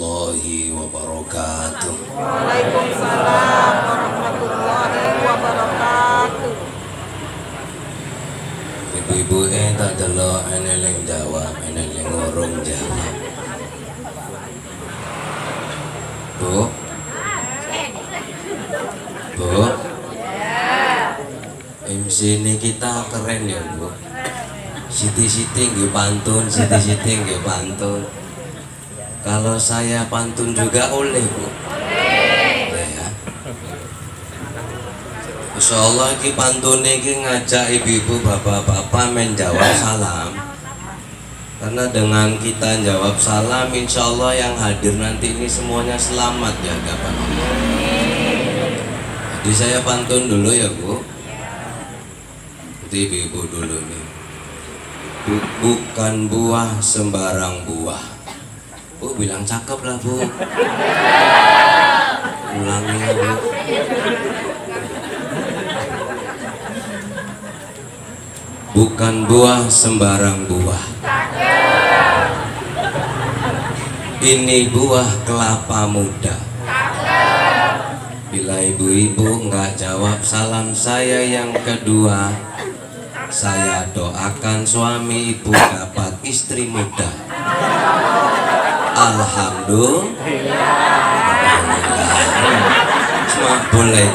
warahmatullahi wabarakatuh. Waalaikumsalam warahmatullahi wabarakatuh. Ibu-ibu tak delok eneleng jawab, eneleng ngurung jawab. Bu, Bu, MC ini kita keren ya Bu. Siti-siti nggih pantun, siti-siti nggih pantun. Kalau saya pantun juga oleh Bu. Ya. Insyaallah iki pantune iki ngajak ibu-ibu bapak-bapak menjawab salam. Karena dengan kita jawab salam, insyaallah yang hadir nanti ini semuanya selamat ya hadapan Allah. Jadi saya pantun dulu ya Bu. Jadi ibu-ibu dulu nih. Bukan buah sembarang buah. Bu bilang cakep lah Bu. Ulangi ya Bu. Bukan buah sembarang buah. Ini buah kelapa muda. Bila ibu-ibu nggak jawab salam saya yang kedua, saya doakan suami ibu dapat istri muda. Alhamdulillah. Semua boleh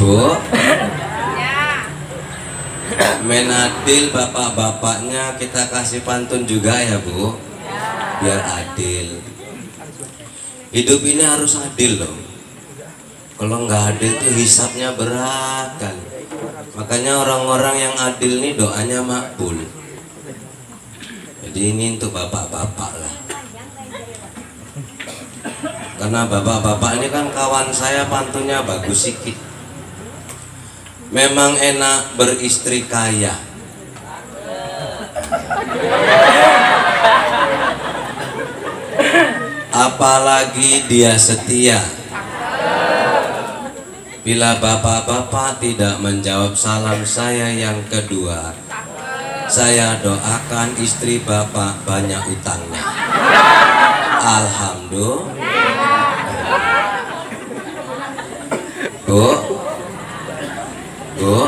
Bu. Menadil bapak-bapaknya kita kasih pantun juga ya Bu. Biar adil. Hidup ini harus adil loh. Kalau nggak adil tuh hisapnya berat kan. Makanya orang-orang yang adil nih doanya makbul. Jadi ini untuk bapak-bapak lah. Karena bapak-bapak ini kan kawan saya pantunnya bagus sikit. Memang enak beristri kaya. Apalagi dia setia. Bila bapak-bapak tidak menjawab salam saya yang kedua, saya doakan istri bapak banyak utangnya. Alhamdulillah. Bu, Bu,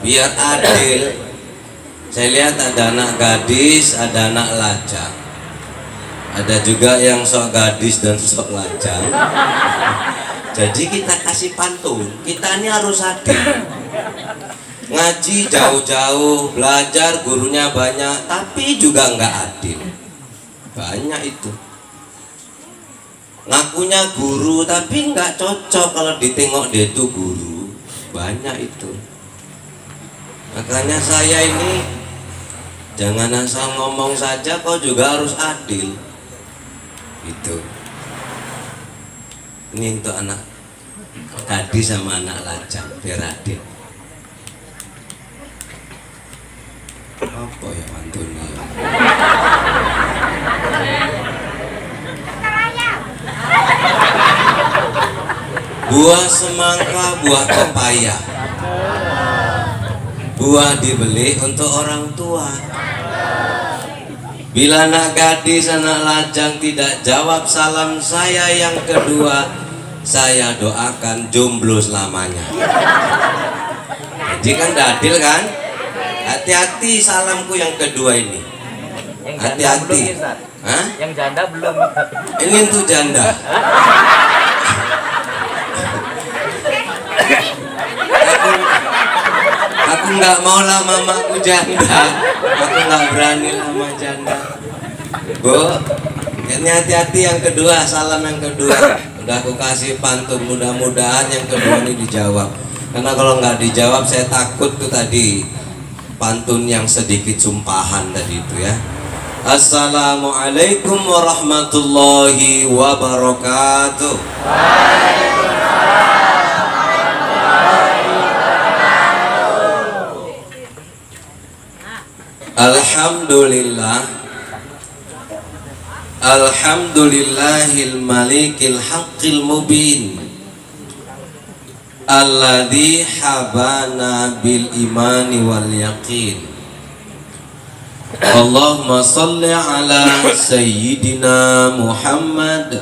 biar adil. Saya lihat ada anak gadis, ada anak lajang. Ada juga yang sok gadis dan sok lajang. Jadi kita kasih pantun, kita ini harus adil. Ngaji jauh-jauh, belajar gurunya banyak, tapi juga nggak adil. Banyak itu. Ngakunya guru, tapi nggak cocok kalau ditengok dia itu guru. Banyak itu. Makanya saya ini jangan asal ngomong saja, kau juga harus adil. Itu. Ini untuk anak gadis sama anak lajang biar adil. Apa ya mantunya? Buah semangka, buah pepaya. Buah dibeli untuk orang tua. Bila anak gadis, anak lajang tidak jawab salam saya yang kedua, saya doakan jomblo selamanya. Jadi kan adil kan? Hati-hati salamku yang kedua ini. Hati-hati. Hah? Yang janda belum. Ini untuk janda. Aku nggak mau lah mamaku janda. Aku nggak berani lah sama janda. Bu, ini hati-hati yang kedua, salam yang kedua. Udah aku kasih pantun, mudah-mudahan yang kedua ini dijawab. Karena kalau nggak dijawab saya takut tuh tadi pantun yang sedikit sumpahan tadi itu ya. Assalamualaikum warahmatullahi wabarakatuh. Alhamdulillah. Alhamdulillahil malikil haqqil mubin alladzi habana bil imani wal yaqin Allahumma salli ala sayyidina Muhammad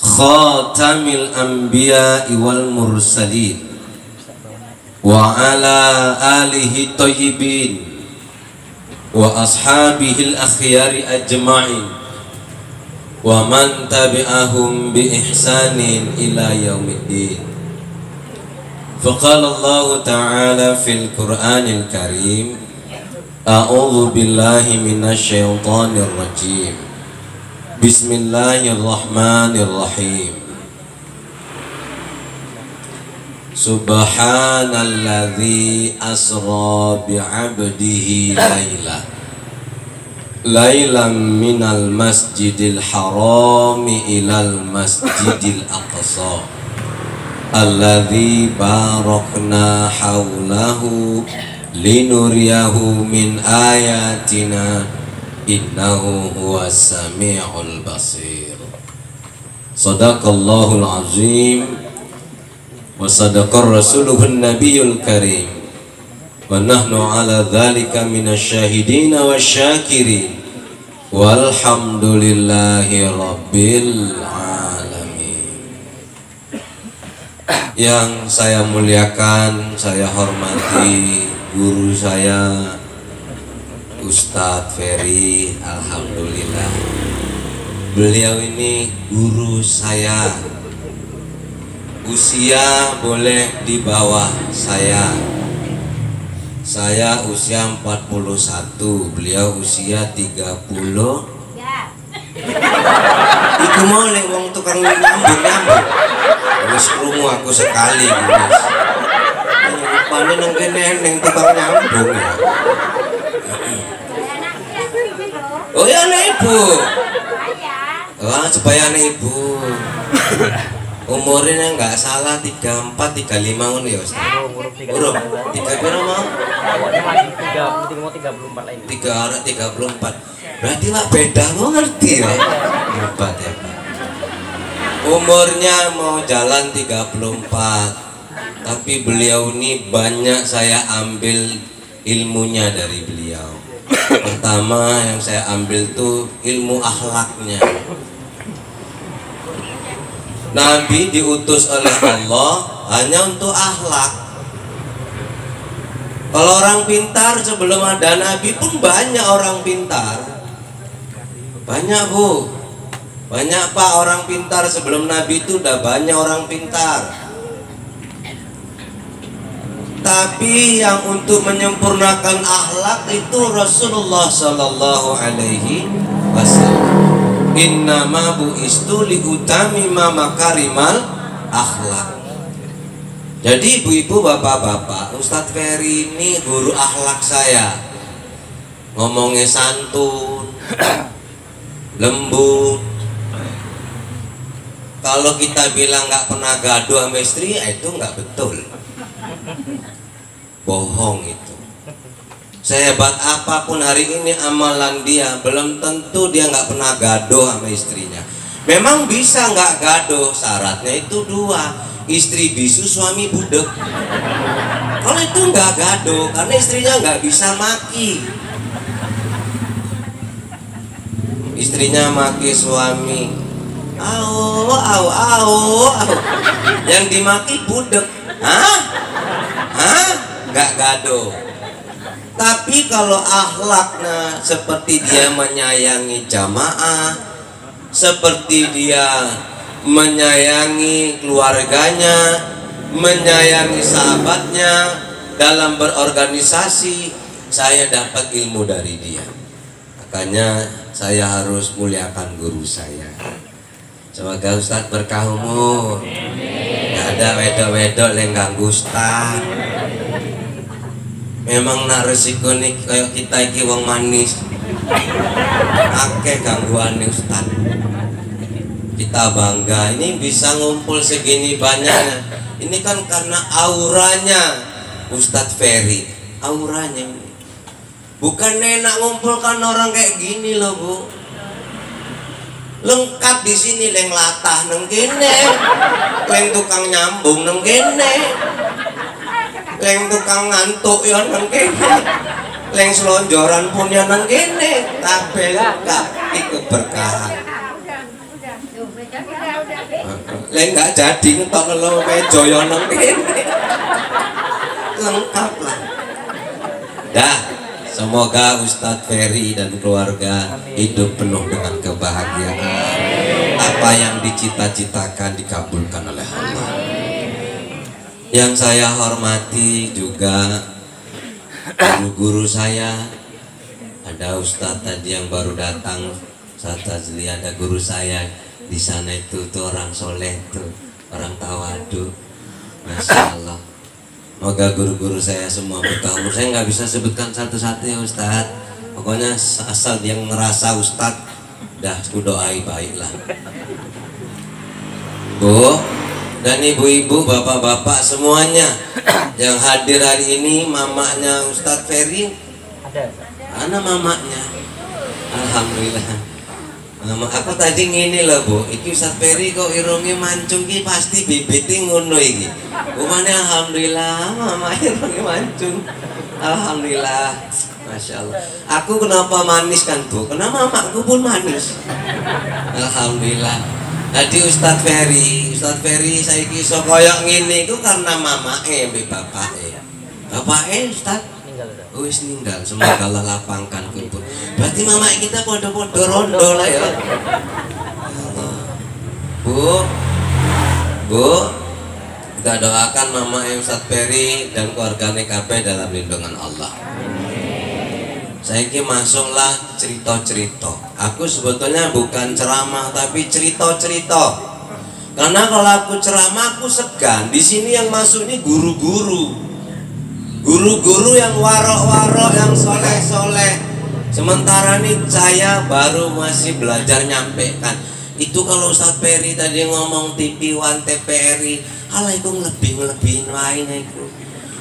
khatamil anbiya'i wal mursalin wa ala alihi thayyibin wa ashabihil akhyari ajma'in wa man tabi'ahum bi ihsanin ila yaumiddin. Faqala Allah ta'ala fil Qur'anil Karim, a'udzu billahi minasy syaithanir rajim. Bismillahirrahmanirrahim. Subhanalladzi asra bi'abdihi lailan minal masjidil harami ilal masjidil aqsa alladzi barakna haulahu linuriyahu min ayatina innahu huwas sami'ul basir. Sadaqallahul azim wa sadaqar rasuluhun nabiyul karim wa nahnu ala dzalika minasyahidin wasyakirin walhamdulillahi rabbil alamin. Yang saya muliakan, saya hormati guru saya Ustadz Ferry, alhamdulillah beliau ini guru saya. Usia boleh di bawah saya usia 41, beliau usia 30. Iku mau lek wong tukang nyambung wis krungu aku sekali Mas. Rupane nang kene neng tukang nyambung ya. Oh ya anak ibu. Wah, supaya anak ibu. Umurnya nggak salah 34, 35 ngono ya Ustaz. Urung 3 piro mau? 34 lagi. 34. Berarti lah beda mau ngerti ya. Hebat ya Pak. Umurnya mau jalan 34. Tapi beliau ini banyak saya ambil ilmunya dari beliau. Pertama yang saya ambil tuh ilmu akhlaknya. Nabi diutus oleh Allah hanya untuk akhlak. Kalau orang pintar sebelum ada Nabi pun banyak orang pintar. Banyak Bu. Banyak Pak orang pintar sebelum Nabi itu udah banyak orang pintar. Tapi yang untuk menyempurnakan akhlak itu Rasulullah Sallallahu Alaihi Wasallam. Innama bu'istu liutamima makarimal akhlak. Jadi ibu-ibu, bapak-bapak, Ustadz Ferry ini guru akhlak saya. Ngomongnya santun, lembut. Kalau kita bilang nggak pernah gaduh sama istri, itu nggak betul. Bohong itu. Sehebat apapun hari ini amalan dia, belum tentu dia nggak pernah gaduh sama istrinya. Memang bisa nggak gaduh, syaratnya itu 2, istri bisu, suami budek. Kalau itu nggak gaduh, karena istrinya nggak bisa maki. Istrinya maki suami, au au au au. Yang dimaki budek, nggak gaduh. Tapi kalau akhlaknya seperti dia menyayangi jamaah, seperti dia menyayangi keluarganya, menyayangi sahabatnya dalam berorganisasi, saya dapat ilmu dari dia. Makanya saya harus muliakan guru saya. Semoga Ustadz berkah umur. Gak ada wedok-wedok yang ganggu Ustadz. Memang nak resiko nih kayak kita iki wong manis. Akeh gangguan nih Ustaz. Kita bangga ini bisa ngumpul segini banyaknya. Ini kan karena auranya Ustadz Ferry. Auranya ini. Bukan enak ngumpulkan orang kayak gini loh Bu. Lengkap di sini, leng latah neng kene, leng tukang nyambung neng kene, leng tukang ngantuk ya neng kene. Leng selonjoran punya nang kene kabeh lengkap iku berkah. Leng gak jadi ngetok lelo meja yo nang kene. Lengkap lah. Dah, semoga Ustadz Ferry dan keluarga hidup penuh dengan kebahagiaan. Apa yang dicita-citakan dikabulkan oleh Allah. Yang saya hormati juga guru-guru saya. Ada Ustadz tadi yang baru datang, Ustadz Fazli, ada guru saya di sana itu tuh orang soleh tuh, orang tawadu, masya Allah. Semoga guru-guru saya semua berkah umur. Saya nggak bisa sebutkan satu-satu ya Ustadz. Pokoknya asal dia ngerasa Ustadz, dah aku doai baiklah. Bu dan ibu-ibu, bapak-bapak semuanya yang hadir hari ini, mamanya Ustadz Ferry ada. Mana mamanya? Alhamdulillah. Mama, aku tadi ngini loh Bu, iki Ustadz Ferry kok irungi mancung ki pasti bibiti ngono iki. Umane alhamdulillah mama irungi mancung. Alhamdulillah. Masya Allah. Aku kenapa manis kan Bu? Karena mamaku pun manis. Alhamdulillah. Tadi Ustadz Ferry saya iso koyok ngene iku karena mamake mbek bapake. Bapake Ustadz wis ninggal, semoga Allah lapangkan kubur. Berarti mama kita podo-podo rondo lah ya. Bu, kita doakan mama Ustadz Ferry dan keluarganya KB dalam lindungan Allah. Saya ini masuklah cerita-cerita. Aku sebetulnya bukan ceramah tapi cerita-cerita. Karena kalau aku ceramah aku segan. Di sini yang masuk ini guru-guru. Guru-guru yang warok-warok, yang soleh-soleh. Sementara nih saya baru masih belajar nyampaikan. Itu kalau Ustadz Ferry tadi ngomong TV One TPRI, alah itu lebih-lebihin lain itu.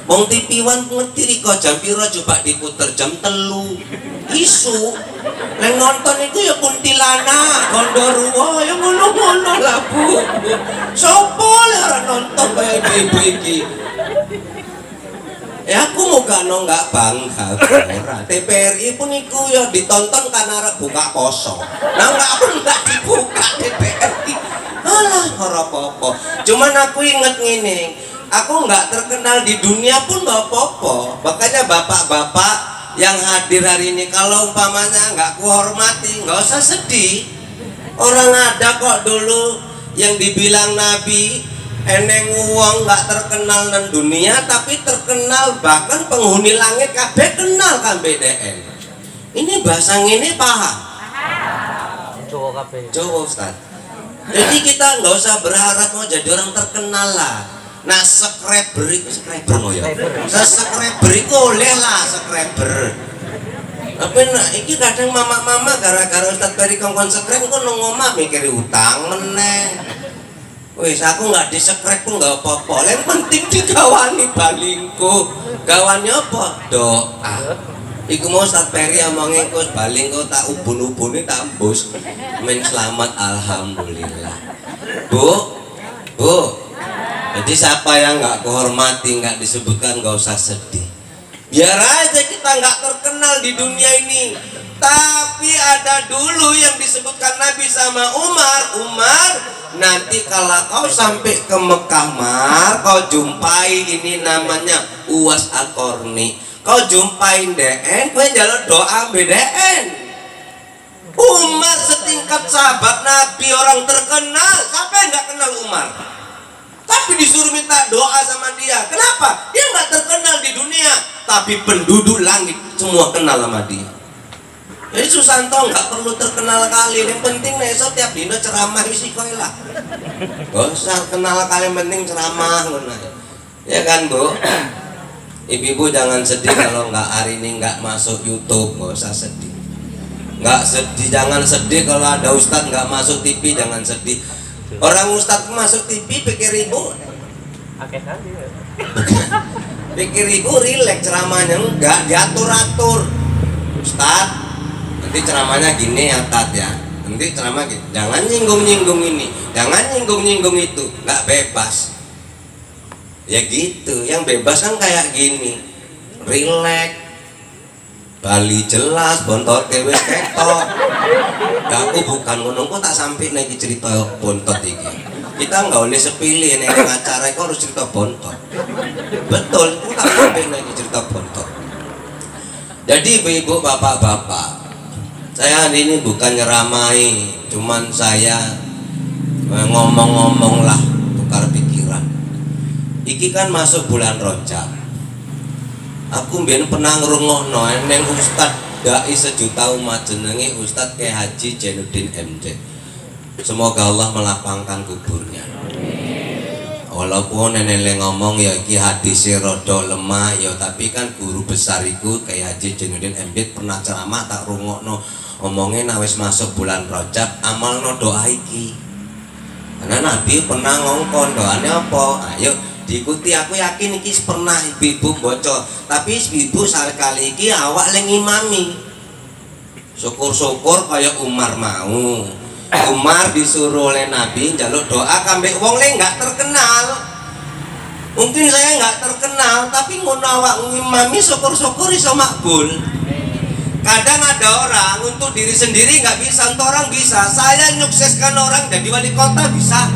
Wong TV One ngerti kok jam piro coba diputer jam 3 isu. Yang nonton itu ya kuntilanak, Gondoruo, ya ngono-ngono lah Bu. Sopo lah orang nonton kayak ibu iki. Ya aku muga nggak bangga. TPRI pun iku ya ditonton karena arep buka poso. Nah nggak dibuka TPRI. Alah ora apa-apa. Cuman aku inget ngene, aku nggak terkenal di dunia pun nggak apa-apa. Makanya bapak-bapak yang hadir hari ini kalau umpamanya nggak kuhormati, nggak usah sedih. Orang ada kok dulu yang dibilang Nabi, eneng wong nggak terkenal nang dunia tapi terkenal bahkan penghuni langit kabeh kenal kan BDN. Ini bahasa ngene paham? Jawa kabeh. Jawa Ustaz. Jadi kita nggak usah berharap mau jadi orang terkenal lah. Nah subscriber mau ya. Subscriber itu oleh lah subscriber. Tapi nah iki kadang mama-mama gara-gara Ustadz Ferry kongkon subscribe kok nang omah mikir utang meneh. Wis aku nggak di-subscribe pun nggak apa-apa. Yang penting digawani balingku. Gawannya apa? Doa. Iku mau Ustadz Ferry omongin kos balingku tak ubun-ubuni tak embus. Men selamat alhamdulillah. Bu. Jadi siapa yang nggak kuhormati, nggak disebutkan, nggak usah sedih. Biar aja kita nggak terkenal di dunia ini. Tapi ada dulu yang disebutkan Nabi sama Umar, nanti kalau kau sampai ke Mekah Mar, kau jumpai ini namanya Uwas Al-Qarni. Kau jumpain DN, kau jalan doa BDN. Umar setingkat sahabat Nabi, orang terkenal. Siapa yang nggak kenal Umar? Tapi disuruh minta doa sama dia. Kenapa? Dia nggak terkenal di dunia, tapi penduduk langit semua kenal sama dia. Jadi Susanto nggak perlu terkenal kali, yang penting besok tiap dino ceramah isi koi lah. Gak usah kenal kali, yang penting ceramah. Ya kan Bu? Ibu-ibu jangan sedih kalau nggak hari ini nggak masuk YouTube, nggak usah sedih. Nggak sedih, jangan sedih kalau ada Ustadz nggak masuk TV, jangan sedih. Orang Ustadz masuk TV pikir ibu, pikir ibu rileks ceramahnya, enggak diatur-atur. Ustadz, nanti ceramahnya gini ya Tat ya, nanti ceramah gitu, jangan nyinggung-nyinggung ini, jangan nyinggung-nyinggung itu, nggak bebas. Ya gitu, yang bebas kan kayak gini, rileks. Bali jelas bontot wis ketok. Ya aku bukan ngono kok tak sampai nek cerita bontot iki. Kita nggak boleh sepilih nek acara iku harus cerita bontot. Betul, aku tak sampai nek cerita bontot. Jadi ibu-ibu, bapak-bapak, saya hari ini bukan nyeramai, cuman saya ngomong-ngomong lah, tukar pikiran. Iki kan masuk bulan Rajab. Aku mbien pernah ngrungokno neng Ustad dai sejuta umat jenenge Ustad Kyai Haji Jainuddin MJ. Semoga Allah melapangkan kuburnya. Walaupun nenek ngomong ya iki hadisnya rada lemah ya, tapi kan guru besar iku Kyai Haji Jainuddin MJ pernah ceramah tak rungokno ngomongnya wis masuk bulan Rajab amalno doa iki. Karena Nabi pernah ngongkon doanya apa? Ayo diikuti, aku yakin iki pernah ibu-ibu baca, tapi ibu sekali iki awak le ngimami. Syukur-syukur kaya Umar mau. Umar disuruh oleh Nabi njaluk doa kambek wong le nggak terkenal. Mungkin saya nggak terkenal, tapi ngono awak ngimami syukur-syukur iso makbul. Kadang ada orang untuk diri sendiri nggak bisa, untuk orang bisa. Saya nyukseskan orang jadi wali kota bisa.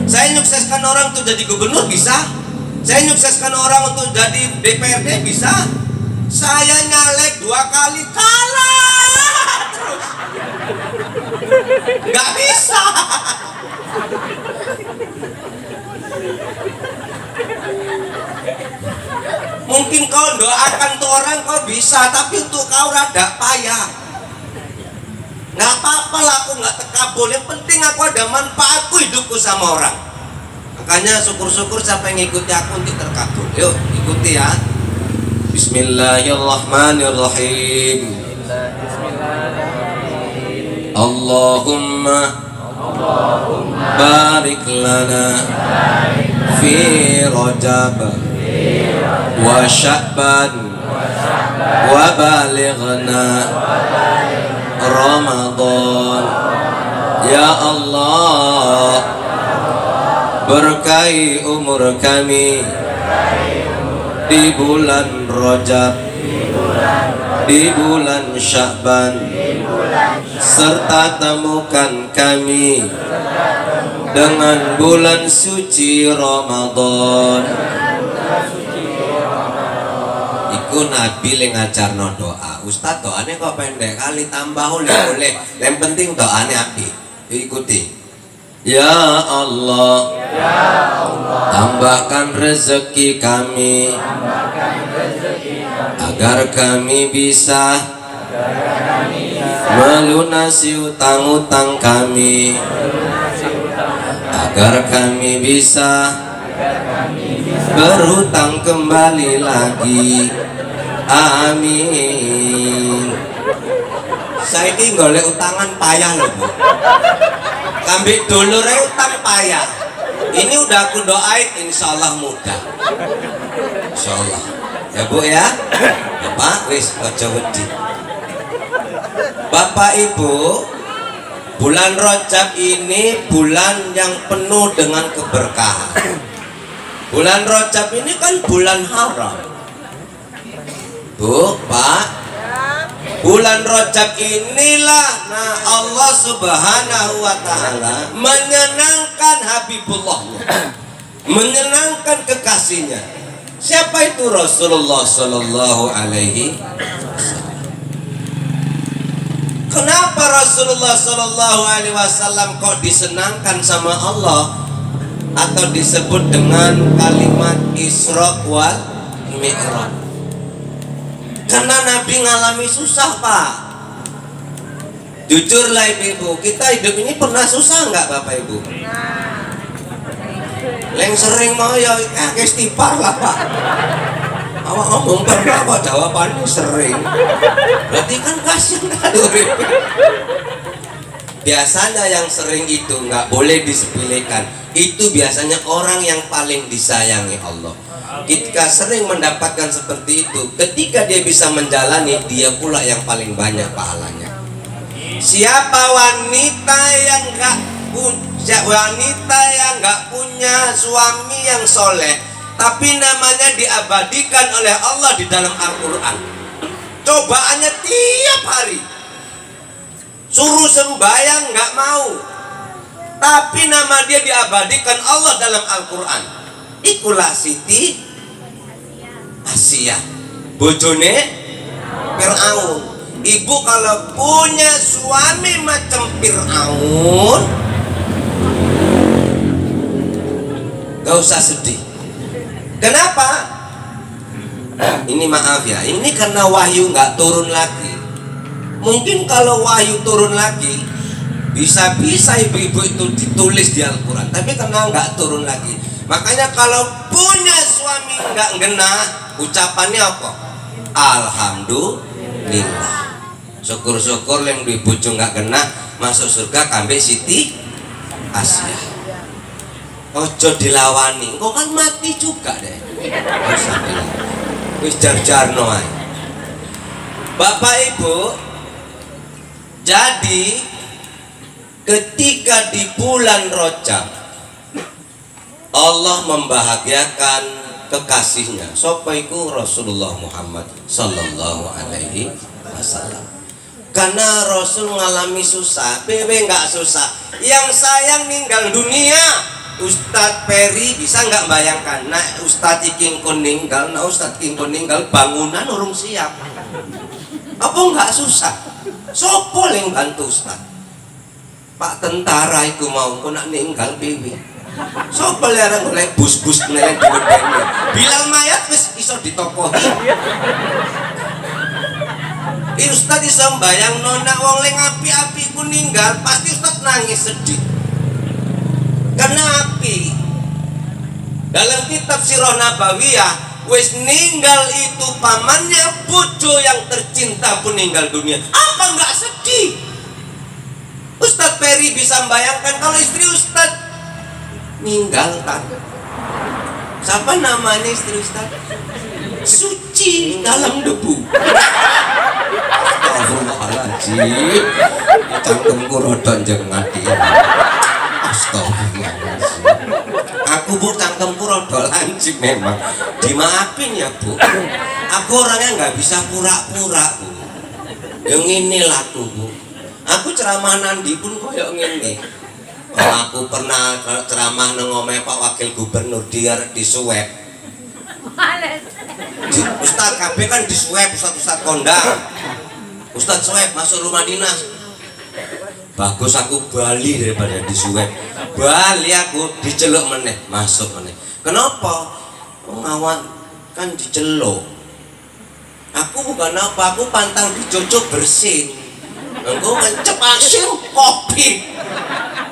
Saya nyukseskan orang untuk jadi gubernur bisa. Saya nyukseskan orang untuk jadi DPRD bisa. Saya nyalek 2 kali kalah terus. Nggak bisa. Mungkin kau doakan tuh orang kau bisa, tapi untuk kau rada payah. Nggak apa-apa lah, aku nggak tekabul. Yang penting aku ada manfaatku hidupku sama orang. Makanya syukur-syukur siapa yang ngikuti aku untuk terkabul. Yuk ikuti ya. Bismillahirrahmanirrahim. Allahumma barik lana fi Rajab wa Sya'ban wa balighna Ramadan. Ya Allah, berkahi umur kami di bulan Rajab, di bulan Sya'ban, serta temukan kami dengan bulan suci Ramadan. Iku Nabi le ngajarno doa. Ustaz doane kok pendek kali, tambah oleh. Yang penting doane apik. Ikuti. Ya Allah, tambahkan rezeki kami, agar kami bisa melunasi utang-utang kami, agar kami bisa berhutang kembali lagi. Amin. Saya ini golek utangan payah loh Bu. Kambik dulure utang payah. Ini udah aku doain, insya Allah mudah. Insya Allah. Ya Bu ya. Bapak wis aja wedi. Bapak Ibu, bulan Rajab ini bulan yang penuh dengan keberkahan. Bulan Rajab ini kan bulan haram. Bu, Pak, bulan Rajab inilah nah Allah Subhanahu wa Ta'ala menyenangkan Habibullahnya, menyenangkan kekasihnya. Siapa itu? Rasulullah Sallallahu Alaihi Wasallam. Kenapa Rasulullah Sallallahu Alaihi Wasallam kok disenangkan sama Allah atau disebut dengan kalimat Isra wal Mi'raj? Karena Nabi ngalami susah Pak. Jujurlah ibu-ibu, kita hidup ini pernah susah nggak Bapak Ibu? Yang sering mau ya istighfar lah Pak. Awak ngomong pernah kok jawabannya sering. Berarti kan kasihan aduh. Biasanya yang sering itu nggak boleh disepelekan. Itu biasanya orang yang paling disayangi Allah. Ketika sering mendapatkan seperti itu, ketika dia bisa menjalani, dia pula yang paling banyak pahalanya. Siapa wanita yang nggak punya suami yang soleh, tapi namanya diabadikan oleh Allah di dalam Al-Quran. cobaannya tiap hari. Suruh sembahyang nggak mau, tapi nama dia diabadikan Allah dalam Al-Quran. Ikulah Siti Asia, bojone Fir'aun. Ibu kalau punya suami macam Fir'aun, gak usah sedih. Kenapa? Ini maaf ya, ini karena wahyu nggak turun lagi. Mungkin kalau wahyu turun lagi, bisa-bisa ibu-ibu itu ditulis di Al-Quran. Tapi karena nggak turun lagi, makanya kalau punya suami nggak ngena, ucapannya apa? Alhamdulillah. Syukur-syukur yang di bojo nggak kena masuk surga kambing Siti Asia. Ojo dilawani, kok kan mati juga deh. Wis jar-jarno ae. Bapak Ibu, jadi ketika di bulan Rajab Allah membahagiakan kekasihnya. Sapa iku? Rasulullah Muhammad sallallahu alaihi wasallam. Karena Rasul mengalami susah, bebe nggak susah. Yang sayang meninggal dunia. Ustadz Peri bisa nggak bayangkan? Nah Ustadz Iking meninggal, nah Ustadz Iking meninggal, bangunan urung siap. Apa nggak susah? Sopo yang bantu Ustadz? Pak tentara itu mau kok nak meninggal bebe. Sopo lerang oleh bus-bus nilai duit bilang mayat wis iso ditokohi. Ustadz bisa bayang nona wong leng api-api ku ninggal, pasti Ustadz nangis sedih. Karena api dalam kitab Sirah Nabawiyah, wis ninggal itu pamannya bojo yang tercinta pun ninggal dunia. Apa nggak sedih? Ustadz Peri bisa membayangkan kalau istri Ustadz ninggal kan? Siapa namanya istri Ustadz? Suci dalam debu. Astagfirullahaladzim, cangkemku rodok jangan ngati. Astagfirullahaladzim, aku bu cangkemku rodok lancip memang. Dimaafin ya bu, aku orangnya nggak bisa pura-pura bu. Yang ini laku bu, aku ceramah nandi pun koyok ngene. Kalau aku pernah ceramah nengomeh Pak Wakil Gubernur dia disuwep. Ustadz KB kan disuwep, Ustadz kondang. Ustadz swab masuk rumah dinas. Bagus aku bali daripada disuwep. Bali aku diceluk meneh, masuk meneh. Kenapa? Ngawan kan diceluk. Aku bukan apa, aku pantang dicucuk bersin. Engko ngecep asin kopi.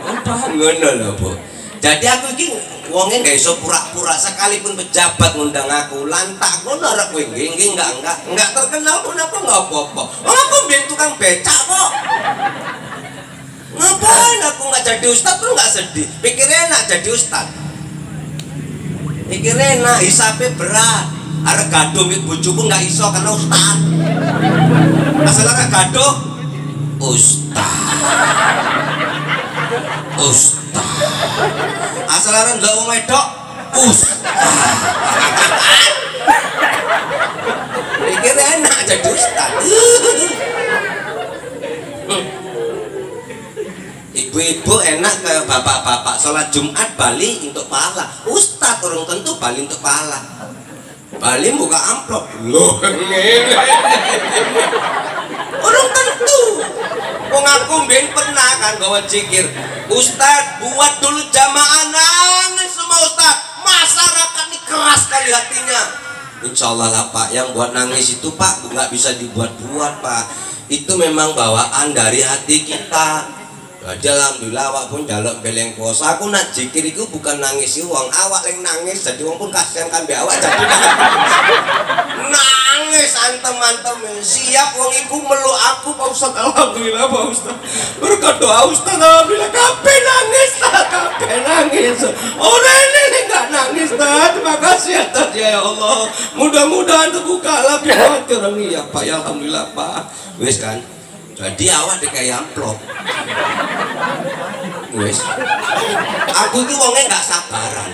Apa ngono lho, Bu. Jadi aku iki wonge gak iso pura-pura, sekalipun pejabat ngundang aku lantak ngono arek kowe nggih enggak terkenal pun aku enggak apa-apa. Aku mbien tukang becak kok. Ngapain aku nggak jadi ustad tuh nggak sedih? Pikir enak jadi ustad. Pikir enak, hisapnya berat. Arek gaduh mik bojoku nggak iso karena ustad. Masalah gaduh ustad. Ustad. Asal arek ndelok wong wedok ustad. Pikir enak jadi ustad. Ibu-ibu enak kayak bapak-bapak sholat Jumat bali untuk pahala. Ustadz orang tentu bali untuk pahala. Bali buka amplop loh. Orang tentu. Wong aku mbien pernah kan bawa zikir. Ustadz buat dulu jamaah nangis semua Ustadz. Masyarakat ini keras sekali hatinya. Insya Allah lah Pak, yang buat nangis itu Pak nggak bisa dibuat-buat Pak. Itu memang bawaan dari hati kita. Jadi alhamdulillah awak pun jaluk beleng kuasa. Aku nak zikir itu bukan nangis uang, awak yang nangis. Jadi uang pun kasihan kan be awak jadi nangis antem-antem. Siap uang iku meluk aku Pak Ustaz. Alhamdulillah Pak Ustaz. Berkat doa Ustaz alhamdulillah kabeh nangis tak kabeh nangis. Orang ini enggak nangis tak. Terima kasih atas ya Allah. Mudah-mudahan terbuka lah biar orang iya Pak ya alhamdulillah Pak. Wes kan. Jadi awak dikai amplop. Wes. Aku itu wongnya nggak sabaran.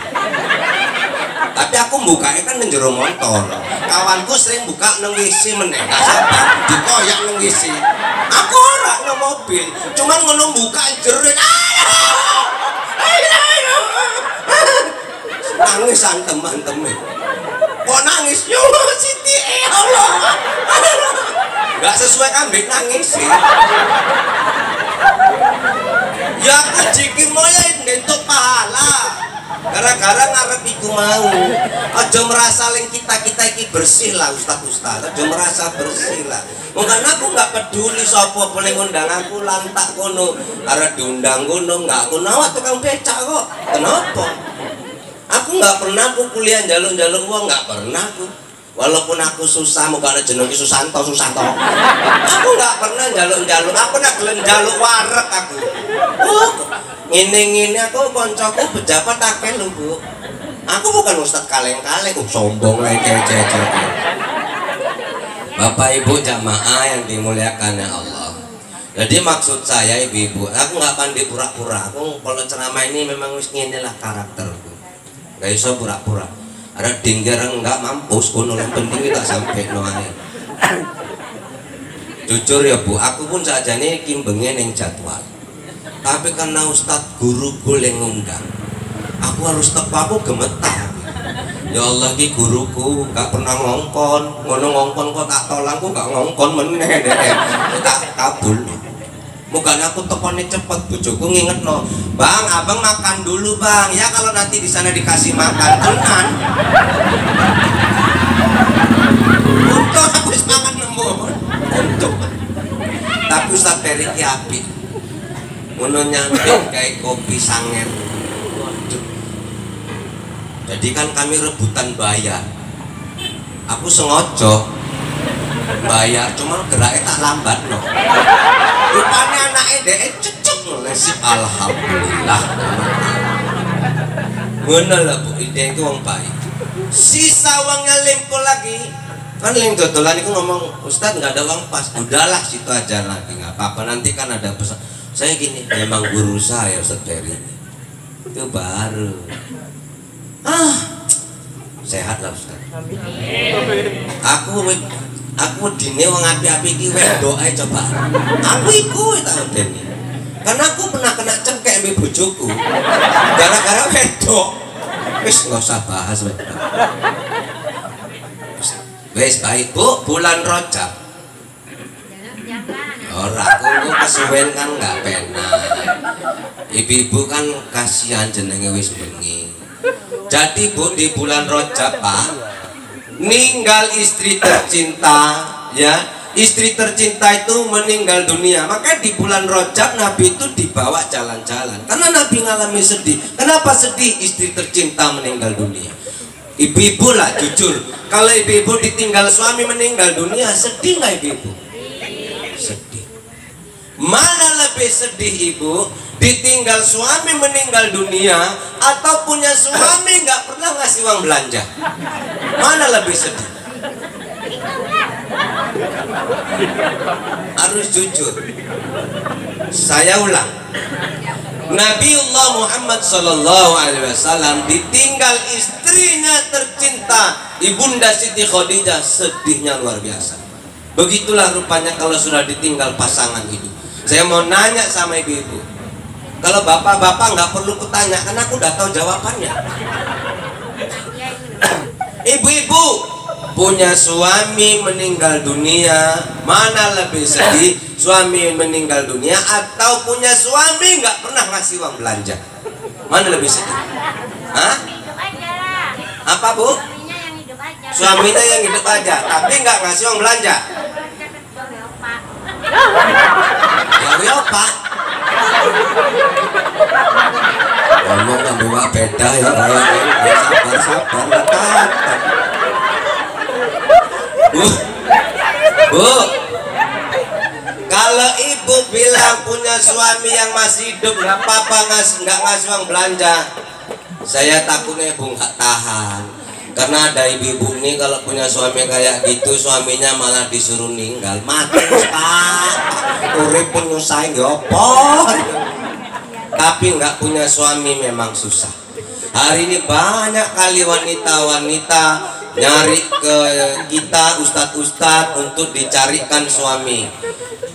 Tapi aku bukanya kan nang jero motor. Kawanku sering buka nang WC meneh. Gak sabar dikoyak nang WC. Aku ora nang mobil, cuman ngono buka jero. Nangis antem-anteme. Kok nangis yo Siti Allah. Gak sesuai ambek nangis sih. Ya kejiki moya entuk pahala. Gara-gara ngarep iku mau. Aja merasa ling kita iki bersih lah ustaz. Aja merasa bersih lah. Mungkin aku nggak peduli sapa boleh ngundang aku lantak kono. Arep diundang kono nggak aku nawat tukang becak kok. Kenapa? Aku nggak pernah aku kuliah jaluk-jaluk uang, nggak pernah aku. Walaupun aku susah, mau ada jenengku Susanto. Aku nggak pernah jaluk-jaluk. Aku nak gelem jaluk warek aku. Ngene aku koncoku pejabat akeh lho, Bu. Aku bukan ustad kaleng-kaleng, sombong lagi. Bapak Ibu jamaah yang dimuliakan ya Allah. Jadi maksud saya ibu-ibu, aku nggak pandai pura-pura. Aku kalau ceramah ini memang wis ngene lah karakterku. Gak iso pura-pura. Ada dingger enggak mampus kono yang penting kita sampai no ae. Jujur ya Bu, aku pun sajane kimbengen ning jadwal. Tapi karena ustad guruku yang ngundang, aku harus teko, aku gemetar. Ya Allah ki guruku gak pernah ngongkon, ngono ngongkon kok tak tolak, aku gak ngongkon meneh deh. Tak kabul. Bukan aku tekone cepet, bojoku ngingetno, Bang, abang makan dulu bang. Ya kalau nanti di sana dikasih makan, tenan. Untuk aku semangat nemu. Untuk. Tapi Ustaz Ferry ki apik. Ngono nyampe kayak kopi sanger. Jadi kan kami rebutan bayar. Aku sengaja bayar, cuma geraknya tak lambat no. Rupanya anaknya deh cecek ngelesi. Alhamdulillah. Ngono lah Bu, ide itu wong baik. Sisa uangnya lempol lagi. Kan link dodolan itu ngomong, Ustadz nggak ada uang pas. Udahlah situ aja lagi, nggak apa-apa. Nanti kan ada pesan. Saya gini, memang guru saya Ustadz Ferry. Itu baru. Sehat lah Ustadz. Aku dine wong api-api iki wedok ae coba. Aku iku tak ngene. Karena aku pernah kena cengkek mbek bojoku. Gara-gara wedok. Wis enggak usah bahas wedok. Wis baik Bu, bulan Rajab. Ora aku kesuwen kan enggak penak. Ibu-ibu kan kasihan jenenge wis bengi. Jadi Bu di bulan Rajab Pak, ninggal istri tercinta, ya istri tercinta itu meninggal dunia. Maka di bulan Rajab Nabi itu dibawa jalan-jalan karena Nabi ngalami sedih. Kenapa sedih? Istri tercinta meninggal dunia. Ibu-ibu lah jujur, kalau ibu-ibu ditinggal suami meninggal dunia, sedih nggak ibu-ibu? Sedih. Mana lebih sedih ibu? Ditinggal suami meninggal dunia atau punya suami nggak pernah ngasih uang belanja? Mana lebih sedih? Harus jujur. Saya ulang. Nabiullah Muhammad Sallallahu Alaihi Wasallam ditinggal istrinya tercinta Ibunda Siti Khadijah, sedihnya luar biasa. Begitulah rupanya kalau sudah ditinggal pasangan hidup. Saya mau nanya sama ibu-ibu, kalau bapak-bapak nggak perlu kutanya karena aku udah tahu jawabannya. Ibu-ibu punya suami meninggal dunia, mana lebih sedih? Suami meninggal dunia atau punya suami nggak pernah ngasih uang belanja? Mana lebih sedih? Hah? Apa Bu? Suaminya yang hidup aja, tapi nggak ngasih uang belanja. Ya Pak. Ngomong ngambil beda ya sabar. Bu, kalau ibu bilang punya suami yang masih hidup nggak apa-apa nggak ngasih uang belanja, saya takutnya ibu nggak tahan. Karena ada ibu-ibu nih kalau punya suami kayak gitu, suaminya malah disuruh ninggal. Mati Pak, urip pun nyusahin gopo. Tapi nggak punya suami memang susah. Hari ini banyak kali wanita-wanita nyari ke kita ustadz-ustadz untuk dicarikan suami.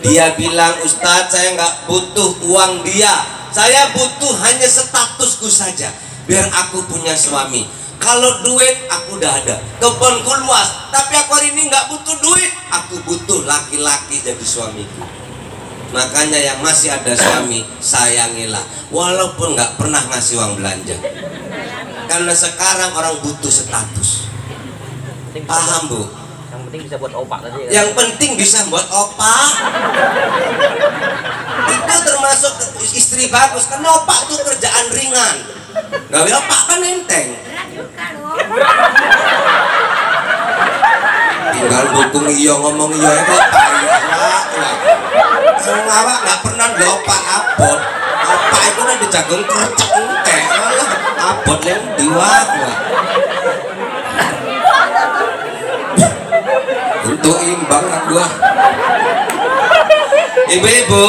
Dia bilang, Ustadz saya nggak butuh uang dia, saya butuh hanya statusku saja biar aku punya suami. Kalau duit aku udah ada, kebunku luas, tapi aku hari ini nggak butuh duit, aku butuh laki-laki jadi suamiku. Makanya yang masih ada suami, sayangilah walaupun nggak pernah ngasih uang belanja, karena sekarang orang butuh status. Paham Bu? Yang penting bisa buat opak tadi kan? Yang penting bisa buat opak. Itu termasuk istri bagus, karena opak itu kerjaan ringan. Gawe opak kan enteng, tinggal dukung iya ngomong iya kok ngawak nggak pernah opak abot. Opak itu kan dijagung kercek entek malah abot yang diwak untuk imbang gua. Ibu-ibu,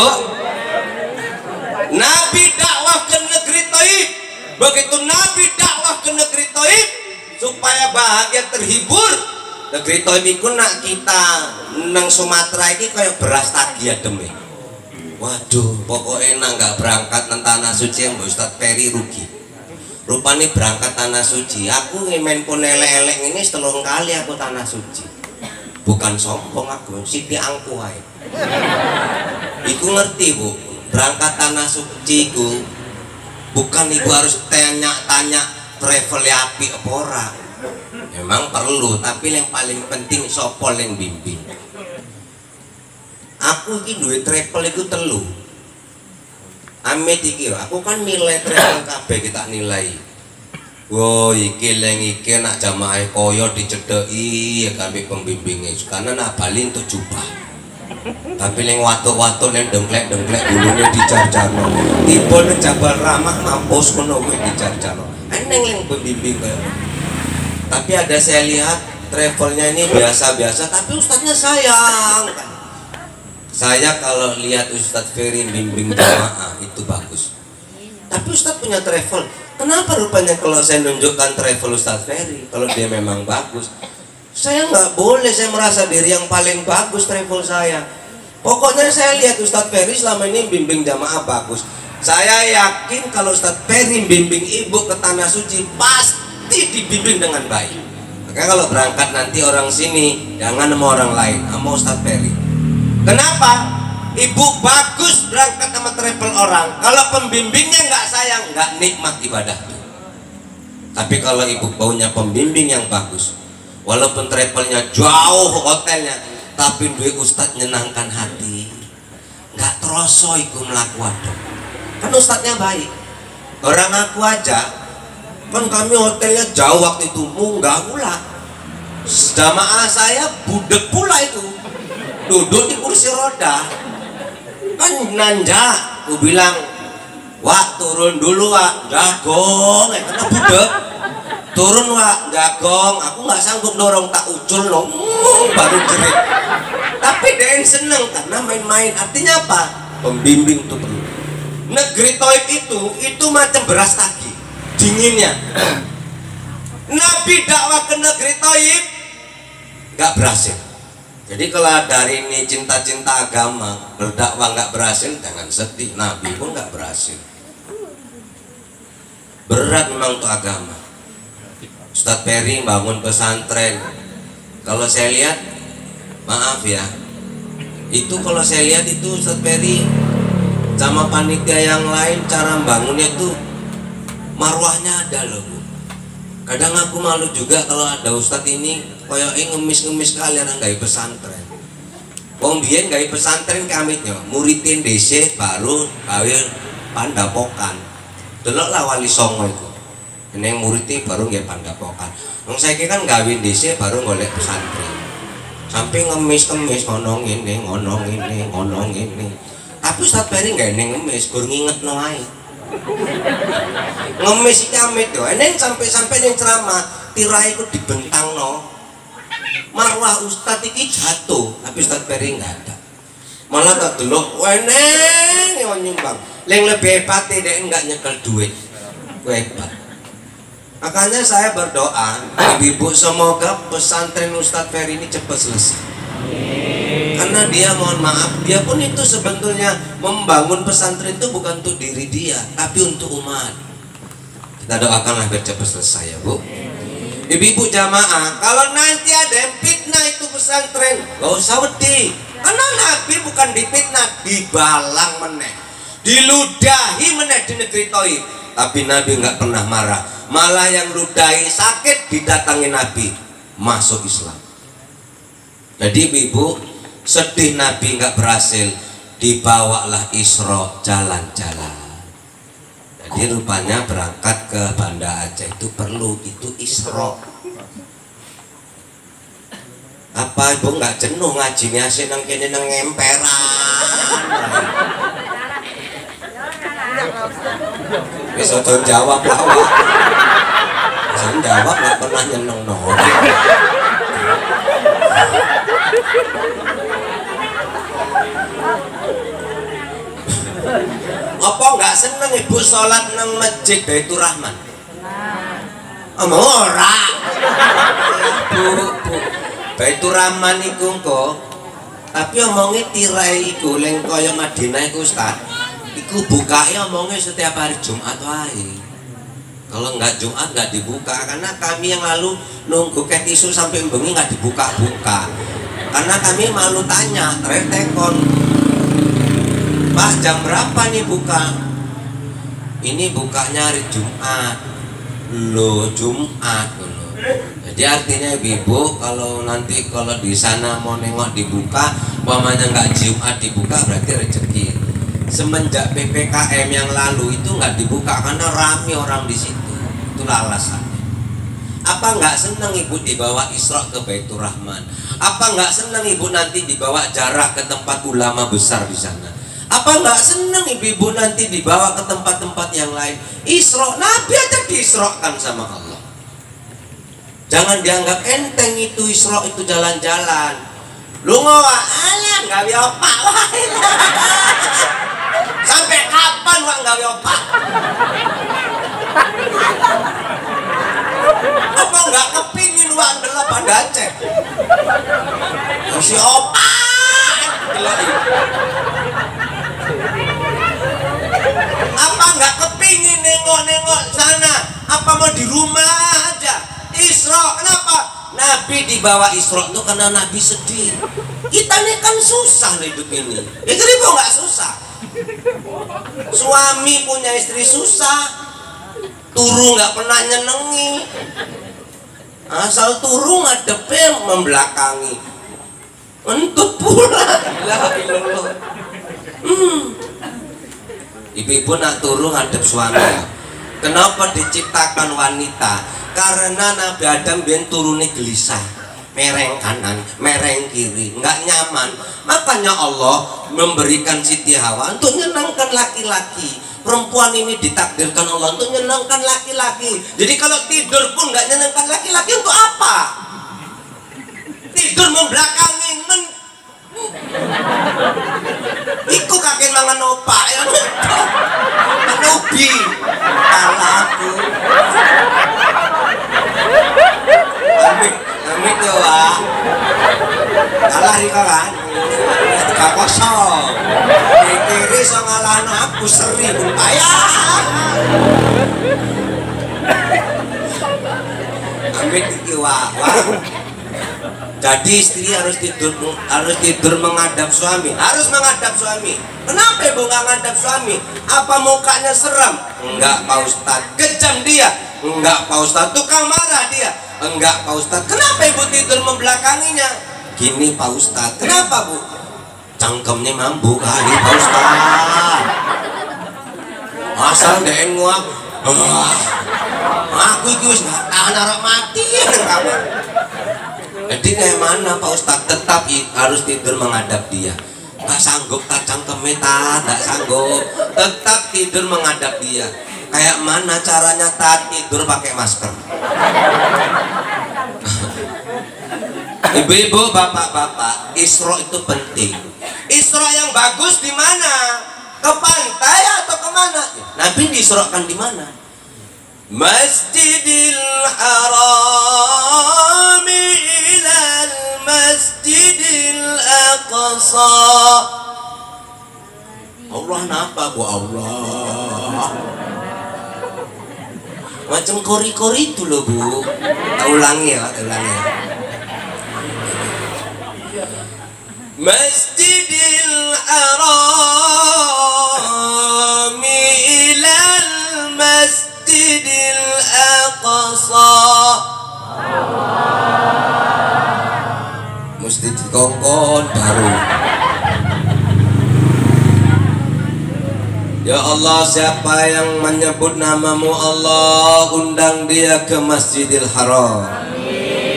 Nabi dakwah ke negeri Taif. Begitu Nabi dakwah ke negeri Taif supaya bahagia terhibur, negeri Taif itu nak kita nang Sumatera ini kayak beras tagi ya demi. Waduh, pokoknya enak nggak berangkat nang tanah suci yang Ustadz Ferry rugi. Rupanya berangkat tanah suci, aku ngemen pun elek-elek ini 3 kali aku tanah suci. Bukan sombong aku, siti angku ae. Iku ngerti Bu, berangkat tanah suci ku bukan ibu harus tanya-tanya travel api apa ora. Memang perlu, tapi yang paling penting sapa yang bimbing. Aku iki duwe travel iku 3. Amit iki aku kan nilai travel kabeh kita nilai. Wo iki leng iki nak jamaah koyo dicedheki ya kami pembimbingnya karena nak bali untuk jubah. Tapi leng watuk-watuk leng dengklek-dengklek dulune dijarjarno. Tiba nang Jabal Rahmah mampus kono kuwi dijarjarno. Eneng leng pembimbing kaya. Tapi ada saya lihat travelnya ini biasa-biasa tapi ustadznya sayang. Saya kalau lihat Ustadz Ferry bimbing jamaah itu bagus. Tapi Ustadz punya travel. Kenapa rupanya kalau saya nunjukkan travel Ustadz Ferry, kalau dia memang bagus, saya nggak boleh, saya merasa diri yang paling bagus travel saya. Pokoknya saya lihat Ustadz Ferry selama ini bimbing jamaah bagus. Saya yakin kalau Ustadz Ferry bimbing ibu ke tanah suci pasti dibimbing dengan baik. Maka kalau berangkat nanti orang sini jangan sama orang lain, sama Ustadz Ferry. Kenapa? Ibu bagus berangkat sama travel orang. Kalau pembimbingnya nggak sayang, nggak nikmat ibadah. Tapi kalau ibu punya pembimbing yang bagus, walaupun travelnya jauh hotelnya, tapi duit ustadz nyenangkan hati, nggak teroso iku melakukan. Kan ustadznya baik. Orang aku aja, kan kami hotelnya jauh waktu itu, munggah pula. Jamaah saya budek pula itu, duduk di kursi roda. Kan nanja, aku bilang, Wak turun dulu Wak, jagong, karena budek. Turun Wak, jagong, aku nggak sanggup dorong, tak ucul loh, baru jerit. Tapi dia seneng karena main-main. Artinya apa? Pembimbing itu perlu. Negeri Taif itu macam beras tagi, dinginnya. Nabi dakwah ke negeri Taif nggak berhasil. Jadi kalau dari ini cinta-cinta agama berdakwah nggak berhasil, jangan sedih. Nabi pun nggak berhasil. Berat memang untuk agama. Ustadz Ferry bangun pesantren. Kalau saya lihat, maaf ya, itu kalau saya lihat itu Ustadz Ferry sama panitia yang lain cara bangunnya itu marwahnya ada loh Bu. Kadang aku malu juga kalau ada ustadz ini kayak ngemis-ngemis kalian nggak pesantren. Wong biyen gawe pesantren kami yo, muridin DC baru gawe pandapokan. Deloklah Wali Songo iku. Ning muridé baru nggih pandapokan. Wong saiki kan gawe DC baru golek pesantren. Sampai ngemis-ngemis ono ngene, ono ngene, ono ngene. Tapi Ustaz Ferry nggak ngemis, gur ngingetno ae. Ngemis iki amit yo, neng sampai ning ceramah tirai iku dibentangno. Marwah Ustadz iki jatuh, tapi Ustadz Ferry nggak ada. Malah tak delok, weneng yang nyumbang. Yang lebih hebat dia nggak nyekel duit, hebat. Makanya saya berdoa, ibu semoga pesantren Ustadz Ferry ini cepat selesai. Karena dia, mohon maaf, dia pun itu sebetulnya membangun pesantren itu bukan untuk diri dia, tapi untuk umat. Kita doakanlah biar cepat selesai ya Bu. Ibu-ibu jamaah, kalau nanti ada yang fitnah itu pesantren, gak usah wedi. Karena Nabi bukan difitnah, dibalang meneh, diludahi meneh di negeri Thaif. Tapi Nabi nggak pernah marah, malah yang ludahi sakit didatangi Nabi masuk Islam. Jadi ibu sedih Nabi nggak berhasil, dibawalah Isra jalan-jalan. Jadi rupanya berangkat ke Banda Aceh itu perlu itu Isra. Apa ibu nggak jenuh ngajinya sih nang kene nang ngemperan? Bisa jawab lah, bisa jawab nggak pernah nyeneng nol. Apa nggak seneng ibu sholat nang masjid Baitur Rahman? Ora. Bu, Baitur Rahman iku kok. Tapi omongnya tirai iku leng kaya Madinah iku Ustaz. Iku bukanya omongnya setiap hari Jumat wae. Kalau nggak Jumat nggak dibuka, karena kami yang lalu nunggu ket isu sampai bengi nggak dibuka-buka. Karena kami malu tanya, tekon, Pak jam berapa nih buka? Ini bukanya hari Jumat. Loh Jumat loh. Jadi artinya ibu kalau nanti kalau di sana mau nengok dibuka, umpamanya nggak Jumat dibuka berarti rezeki. Semenjak PPKM yang lalu itu nggak dibuka karena rame orang di situ. Itulah alasannya. Apa nggak senang ibu dibawa Isra ke Baitur Rahman? Apa nggak senang ibu nanti dibawa jarah ke tempat ulama besar di sana? Apa nggak senang ibu nanti dibawa ke tempat-tempat yang lain? Isra, Nabi aja diisrokan sama Allah. Jangan dianggap enteng itu Isra itu jalan-jalan. Lu ngawa, alah nggak apa wae. Sampai kapan wak nggak opak? Apa nggak kepingin wak adalah Banda Aceh? Si opak. Apa nggak kepingin nengok-nengok sana? Apa mau di rumah aja? Isra, kenapa? Nabi dibawa Isra itu karena Nabi sedih. Kita ini kan susah hidup ini. Ibu nggak susah. Suami punya istri susah, turu nggak pernah nyenengi, asal turu ngadepnya membelakangi, entut pula. Ibu-ibu nak turu ngadep suami. Kenapa diciptakan wanita? Karena Nabi Adam biar turunnya gelisah, mereng kanan, mereng kiri, nggak nyaman. Makanya Allah memberikan Siti Hawa untuk menyenangkan laki-laki. Perempuan ini ditakdirkan Allah untuk menyenangkan laki-laki. Jadi kalau tidur pun nggak menyenangkan laki-laki, untuk apa? Tidur membelakangi iku kakek mangan opak ya menubi kalah aku amit ya wah kalah rika kan 3-0 kiri so ngalahno aku seri payah amit iki wah jadi istri harus tidur menghadap suami, harus menghadap suami. Kenapa ibu nggak menghadap suami? Apa mukanya seram? Enggak Pak Ustadz. Kejam dia? Enggak Pak Ustadz. Tukang marah dia? Enggak Pak Ustadz. Kenapa ibu tidur membelakanginya? Gini Pak Ustadz. Kenapa Bu? Cangkemnya mampu kali Pak Ustadz. Asal dia nguap. Aku itu nggak tahan arah mati ya kawan. Jadi kayak mana Pak Ustadz? Tetap harus tidur menghadap dia. Gak sanggup tak cangkemnya tak sanggup. Tetap tidur menghadap dia. Kayak mana caranya tak tidur pakai masker? Ibu-ibu, bapak-bapak, Isra itu penting. Isra yang bagus di mana? Ke pantai atau kemana? Nabi diisrokan di mana? Masjidil Haram ilal Masjidil Aqsa. Allah napa bu Allah? Macam kori-kori itu loh bu. Ulangi ya, ulangi. Masjidil Haram ilal Masjidil Aqsa. Mesti dikongkon baru. Ya Allah, siapa yang menyebut namamu Allah, undang dia ke Masjidil Haram.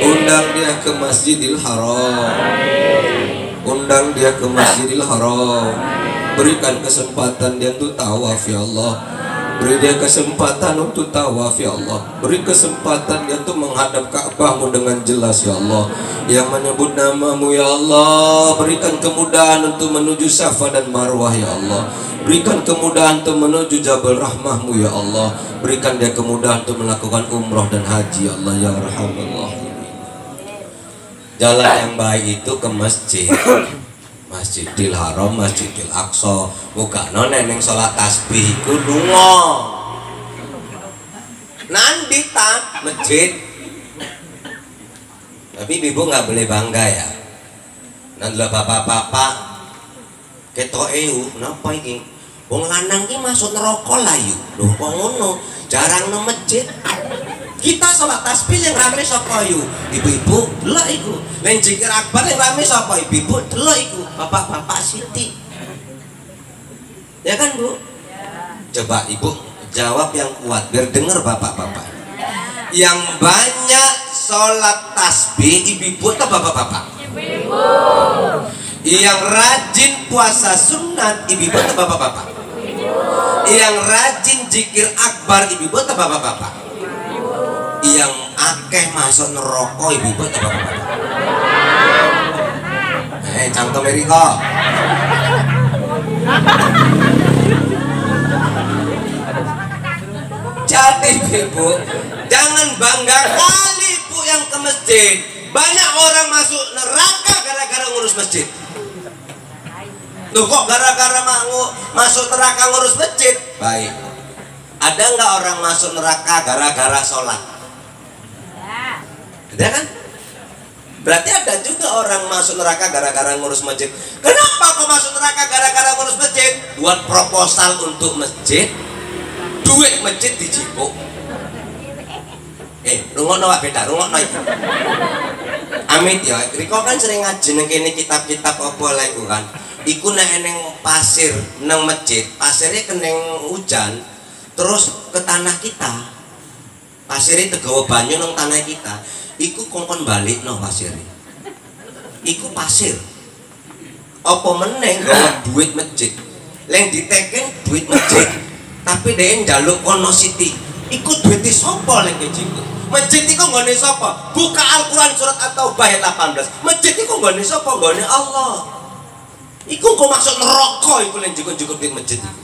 Undang dia ke Masjidil Haram. Undang dia ke Masjidil Haram. Berikan kesempatan dia untuk tawaf ya Allah. Beri dia kesempatan untuk tawaf ya Allah. Beri kesempatan dia untuk menghadap Ka'bahmu dengan jelas ya Allah. Yang menyebut namamu ya Allah, berikan kemudahan untuk menuju Safa dan Marwah ya Allah. Berikan kemudahan untuk menuju Jabal Rahmahmu ya Allah. Berikan dia kemudahan untuk melakukan umrah dan haji ya Allah ya Rahmanullah. Jalan yang baik itu ke masjid. Masjidil Haram, Masjidil Aqsa. Bukan neneng sholat tasbih ku lunga. Nanti tak masjid. Tapi ibu nggak boleh bangga ya. Nanti bapak-bapak ketok kenapa ini? Wong lanang ki masuk neraka lah yuk. Loh kok ngono? Jarang nang masjid. Kita sholat tasbih yang rame sapa yuk? Ibu-ibu delok iku. Ning zikir akbar yang rame sapa? Ibu-ibu delok iku. Bapak-bapak siti. Ya kan, Bu? Coba Ibu jawab yang kuat biar dengar bapak-bapak. Yang banyak sholat tasbih ibu-ibu atau bapak-bapak? Ibu-ibu. Yang rajin puasa sunat ibu-ibu atau bapak-bapak? Ibu. Yang rajin zikir akbar ibu-ibu atau bapak-bapak? Ibu. Yang akeh masuk neraka ibu-ibu atau bapak-bapak? Cangkem Eriko. Jadi ibu, jangan bangga kali bu yang ke masjid. Banyak orang masuk neraka gara-gara ngurus masjid. Loh kok gara-gara masuk neraka ngurus masjid? Baik. Ada nggak orang masuk neraka gara-gara sholat? Ada kan? Berarti ada juga orang masuk neraka gara-gara ngurus masjid. Kenapa kok masuk neraka gara-gara ngurus masjid? Buat proposal untuk masjid, duit masjid dijipuk. Rungokno wak beda, rungokno iki. Amit ya, Riko kan sering ngaji nang kene kitab-kitab apa lha iku kan. Iku nek eneng pasir nang masjid, pasirnya keneng hujan, terus ke tanah kita. Pasirnya tegawa banyu nang tanah kita. Iku kongkon balik no pasir. Iku pasir. Apa meneng gawa duit masjid. Leng diteken duit masjid. Tapi dia njaluk kono siti. Iku duit sapa leng kejiku. Masjid iku nggone sapa? Buka Al-Qur'an surat At-Taubah ayat 18. Masjid iku nggone sapa? Nggone Allah. Iku kok maksud neraka iku leng jukut-jukut duit masjid iku.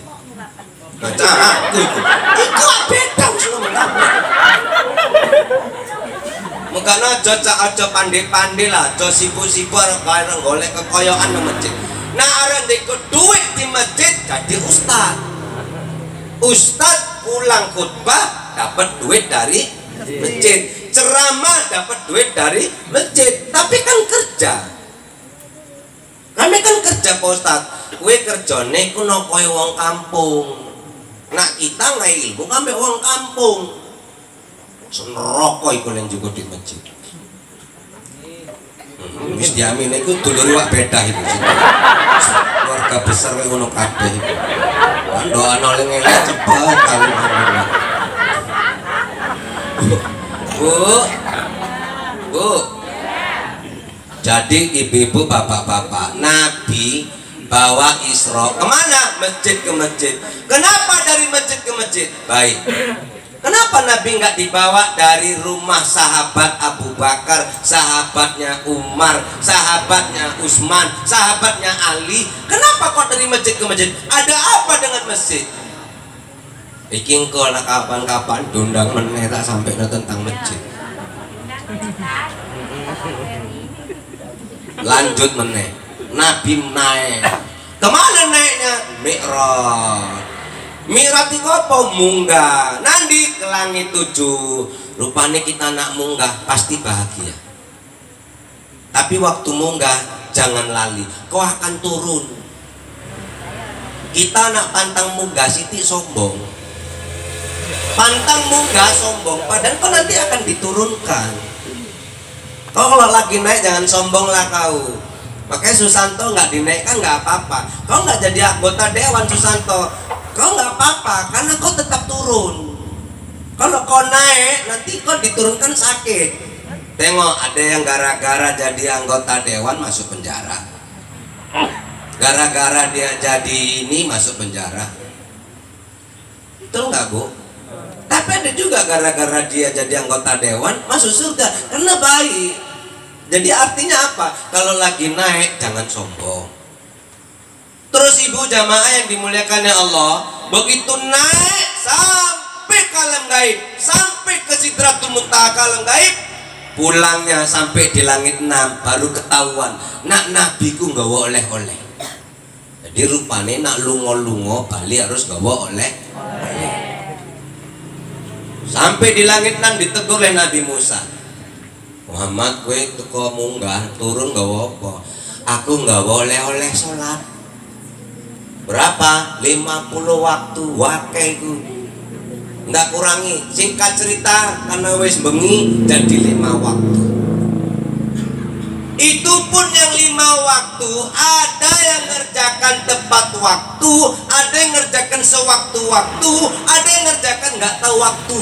Baca iku beda usul Mukana aja pandai-pandai lah, aja sipu-sipu arep golek kekoyokan nang masjid. Nah arep ndek duit di masjid jadi ustaz. Ustaz pulang khutbah dapat duit dari masjid. Ceramah dapat duit dari masjid. Tapi kan kerja. Kami kan kerja Pak Ustaz. Kowe kerjane ku nang koyo wong kampung. Nah kita ngai ilmu ngambil wong kampung. Neraka iku yang juga di masjid. Wis diamin iku dulur wak beda iku. Keluarga besar kaya ngono kabeh. Doa noleng-eleng cepet kali. Bu. Jadi ibu-ibu, bapak-bapak, Nabi bawa Isra kemana? Masjid ke masjid. Kenapa dari masjid ke masjid? Baik. Kenapa Nabi nggak dibawa dari rumah sahabat Abu Bakar, sahabatnya Umar, sahabatnya Utsman, sahabatnya Ali? Kenapa kok dari masjid ke masjid? Ada apa dengan masjid? Iki engko lah kapan-kapan diundang meneh tak sampai tentang masjid. Lanjut meneh. Nabi naik. Kemana naiknya? Mi'raj. Mi'raj itu apa? Munggah. Nanti ke langit 7. Rupanya kita nak munggah pasti bahagia. Tapi waktu munggah jangan lali. Kau akan turun. Kita nak pantang munggah siti sombong. Pantang munggah sombong. Padahal kau nanti akan diturunkan. Kau kalau lagi naik jangan sombong lah kau. Makanya Susanto nggak dinaikkan nggak apa-apa. Kau nggak jadi anggota dewan Susanto, kau nggak apa-apa karena kau tetap turun. Kalau kau naik nanti kau diturunkan sakit. Tengok ada yang gara-gara jadi anggota dewan masuk penjara. Gara-gara dia jadi ini masuk penjara. Betul nggak Bu? Tapi ada juga gara-gara dia jadi anggota dewan masuk surga karena baik. Jadi artinya apa? Kalau lagi naik jangan sombong. Terus ibu jamaah yang dimuliakan ya Allah, begitu naik sampai ke alam gaib, sampai ke Sidratul Muntaha alam gaib, pulangnya sampai di langit 6 baru ketahuan nak nabiku nggawa oleh-oleh. Jadi rupanya nak lungo-lungo balik harus nggawa oleh-oleh. Sampai di langit 6 ditegur oleh Nabi Musa. Muhammad, kowe teko munggah turun nggawa apa? Aku nggawa oleh-oleh salat. Berapa? 50 waktu wae iku. Ndak kurangi. Singkat cerita karena wis bengi jadi 5 waktu. Itu pun yang 5 waktu ada yang ngerjakan tepat waktu, ada yang ngerjakan sewaktu-waktu, ada yang ngerjakan nggak tahu waktu.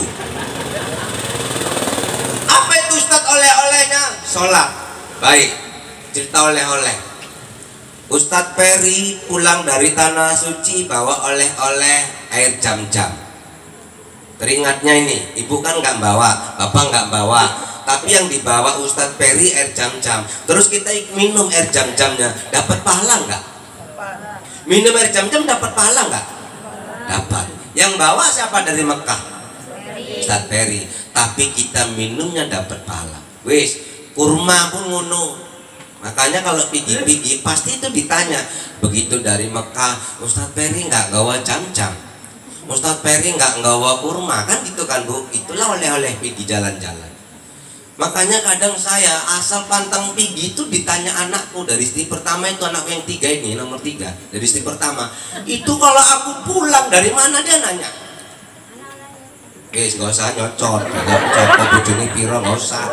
Apa itu Ustadz oleh-olehnya? Sholat. Baik, cerita oleh-oleh. Ustadz Peri pulang dari tanah suci bawa oleh-oleh air jam-jam. Teringatnya ini, ibu kan nggak bawa, bapak nggak bawa, tapi yang dibawa Ustadz Peri air jam-jam. Terus kita minum air jam-jamnya, dapat pahala nggak? Minum air jam-jam dapat pahala nggak? Dapat. Yang bawa siapa dari Mekah? Ustadz Peri. Tapi kita minumnya dapat pahala. Wis, kurma pun ngono. Makanya kalau pigi-pigi pasti itu ditanya. Begitu dari Mekah, Ustadz Peri nggak gawa jam-jam, Ustadz Peri nggak gawa kurma, kan gitu kan Bu? Itulah oleh-oleh pigi jalan-jalan. Makanya kadang saya asal pantang pigi itu ditanya anakku dari istri pertama itu, anakku yang 3 ini, nomor 3 dari istri pertama. Itu kalau aku pulang dari mana dia nanya. Guys, gak usah nyocor, gak cocok bojone piro, gak usah.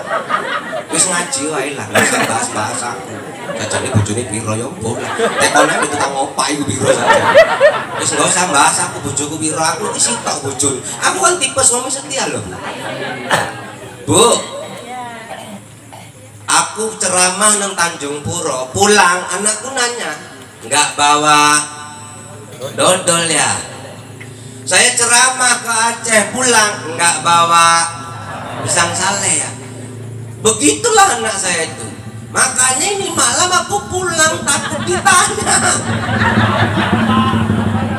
Wis ngaji wae lah, gak usah bahas-bahas aku. Jajane bojone piro ya boleh. Tekone itu tukang opak iku piro saja. Wis gak usah bahas aku bojoku piro, aku iki sitok bojone. Aku kan tipe suami setia loh. Bu. Aku ceramah nang Tanjung Puro, pulang anakku nanya, "Enggak bawa dodol ya?" Saya ceramah ke Aceh, pulang enggak bawa pisang sale ya. Begitulah anak saya itu. Makanya ini malam aku pulang takut ditanya.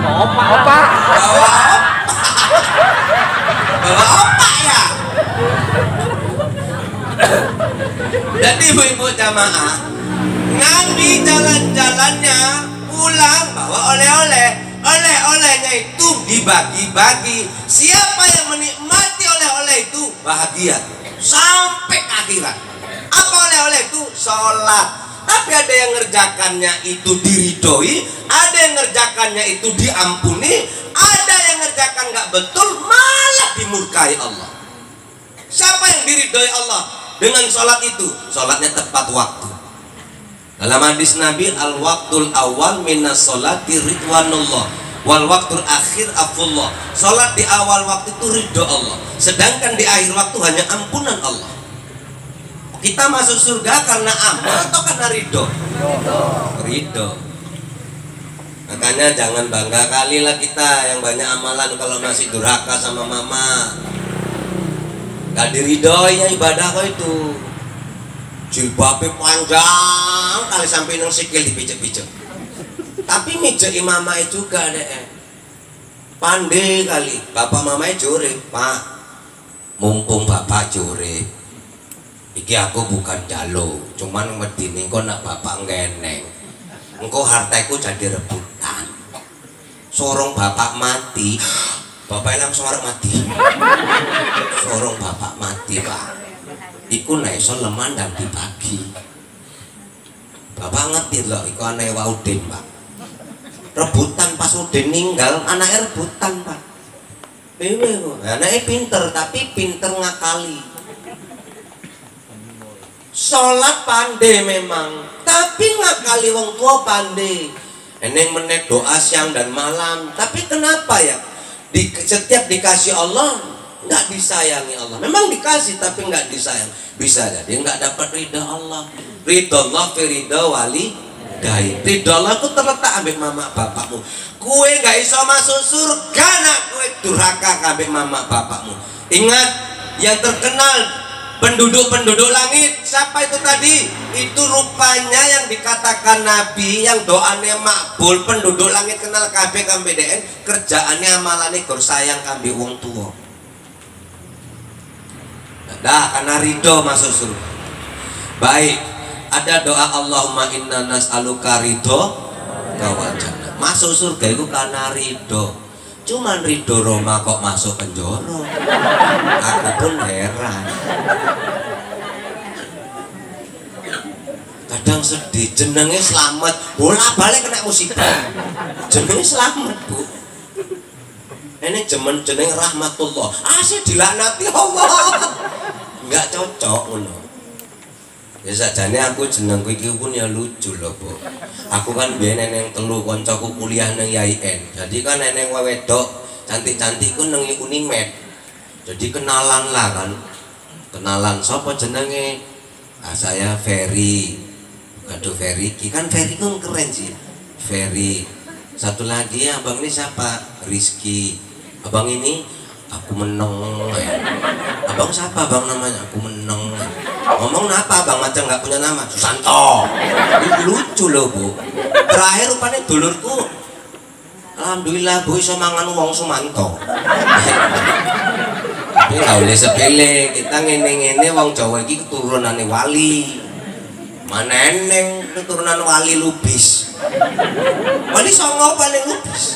Opak. Bawa opak. Bawa opak ya. Jadi ibu-ibu jamaah, nanti jalan-jalannya pulang bawa oleh-oleh. Oleh-olehnya itu dibagi-bagi. Siapa yang menikmati oleh-oleh itu bahagia sampai akhirat. Apa oleh-oleh itu? Sholat. Tapi ada yang ngerjakannya itu diridhoi, ada yang ngerjakannya itu diampuni, ada yang ngerjakan nggak betul malah dimurkai Allah. Siapa yang diridhoi Allah dengan sholat itu? Sholatnya tepat waktu. Dalam hadis Nabi, al-waqtul awal minas sholati ridwanullah wal waqtul akhir afullah. Sholat di awal waktu itu ridho Allah, sedangkan di akhir waktu hanya ampunan Allah. Kita masuk surga karena amal atau karena ridho? Ridho. Makanya jangan bangga kali lah kita yang banyak amalan kalau masih durhaka sama mama. Gak diridhoi ya ibadah kau itu. Jilbabnya panjang kali sampai nang sikil dipijak-pijak. Tapi mijak imamah juga deh. Pandai kali. Bapak mamanya jure, Pak. Mumpung bapak jure. Iki aku bukan jalo, cuman medine engko nak bapak ngeneng. Engko hartaku jadi rebutan. Sorong bapak mati, bapak langsung arep mati. Sorong bapak mati, Pak. Iku nek iso lemah dan dibagi. Bapak ngerti loh, iku anake Udin, Pak. Rebutan pas Udin ninggal, anaknya rebutan, Pak. Piye kok? Anaknya pinter, tapi pinter ngakali. Sholat pandai memang, tapi ngakali wong tua pandai. Eneng menek doa siang dan malam, tapi kenapa ya? Setiap dikasih Allah nggak disayangi Allah. Memang dikasih tapi nggak disayang. Bisa jadi nggak dapat ridha Allah. Ridha Allah fi ridha wali dai. Ridha Allah itu terletak ambek mama bapakmu. Kue nggak iso masuk surga nak kue durhaka ambek mama bapakmu. Ingat yang terkenal penduduk-penduduk langit, siapa itu tadi? Itu rupanya yang dikatakan Nabi, yang doanya makbul. Penduduk langit kenal kabeh kambe DN, kerjaannya amalane gor sayang kambe wong tua. Dah karena ridho masuk surga. Baik, ada doa Allahumma inna nas'aluka ridho wal jannah. Masuk surga itu karena ridho. Cuman ridho Roma kok masuk penjara. Aku pun heran. Kadang sedih, jenenge selamat, bola balik kena musibah. Jenenge selamat, Bu. Ini jeneng rahmatullah. Asih dilaknati Allah. Enggak cocok ngono. Ya sakjane aku jenengku iki pun ya lucu loh, Bu. Aku kan biyen neng telu koncoku kuliah nang IAIN. Jadi kan neng wedok cantik-cantik ku nang Unimed. Jadi kenalan lah kan. Kenalan sapa jenenge? Ah, saya Ferry. Aduh Ferry, kan Ferry kan keren sih. Ferry. Satu lagi ya, abang ini siapa? Rizky. Abang ini aku meneng. Abang siapa abang namanya? Aku meneng. Ngomong apa abang macam nggak punya nama? Susanto. Lucu loh, Bu. Terakhir rupanya dulurku, alhamdulillah Bu iso mangan wong Sumanto. Ini nggak boleh sepele. Kita ngene-ngene wong Jawa iki keturunane wali. Mana eneng keturunan wali Lubis. Wali Songo paling Lubis.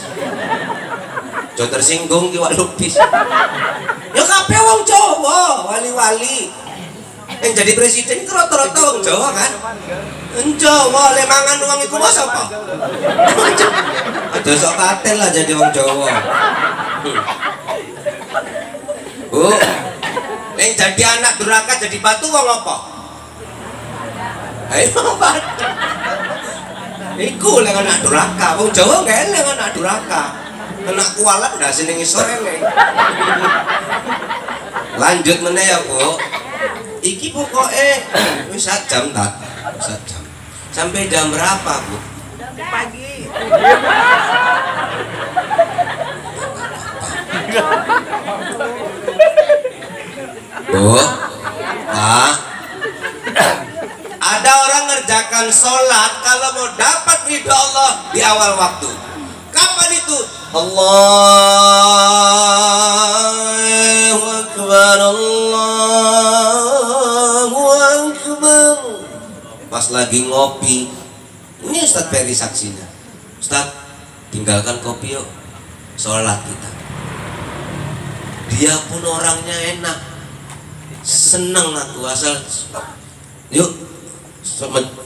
Jo tersinggung ki wali Lubis. Ya kabeh wong Jawa, wali-wali. Yang jadi presiden itu rata-rata wong Jawa kan? Jawa le mangan wong iku mas apa? Ada sok katel lah jadi wong Jawa. Bu, yang jadi anak durhaka jadi batu wong apa? Ayo batu. Iku lek anak durhaka, wong Jawa gak eleng anak durhaka. Kena kualat dah sini ngisor eleng. Lanjut meneh ya, Bu. Iki pokoknya wis 1 jam tak? 1 jam. Sampai jam berapa, Bu? Pagi. Bu, Pak, ada orang ngerjakan sholat kalau mau dapat ridho Allah di awal waktu. Kapan itu? Allahu Akbar, Allahu Akbar. Pas lagi ngopi, ini Ustadz Ferry saksinya. Ustadz, tinggalkan kopi yuk, sholat kita. Dia pun orangnya enak, seneng aku asal yuk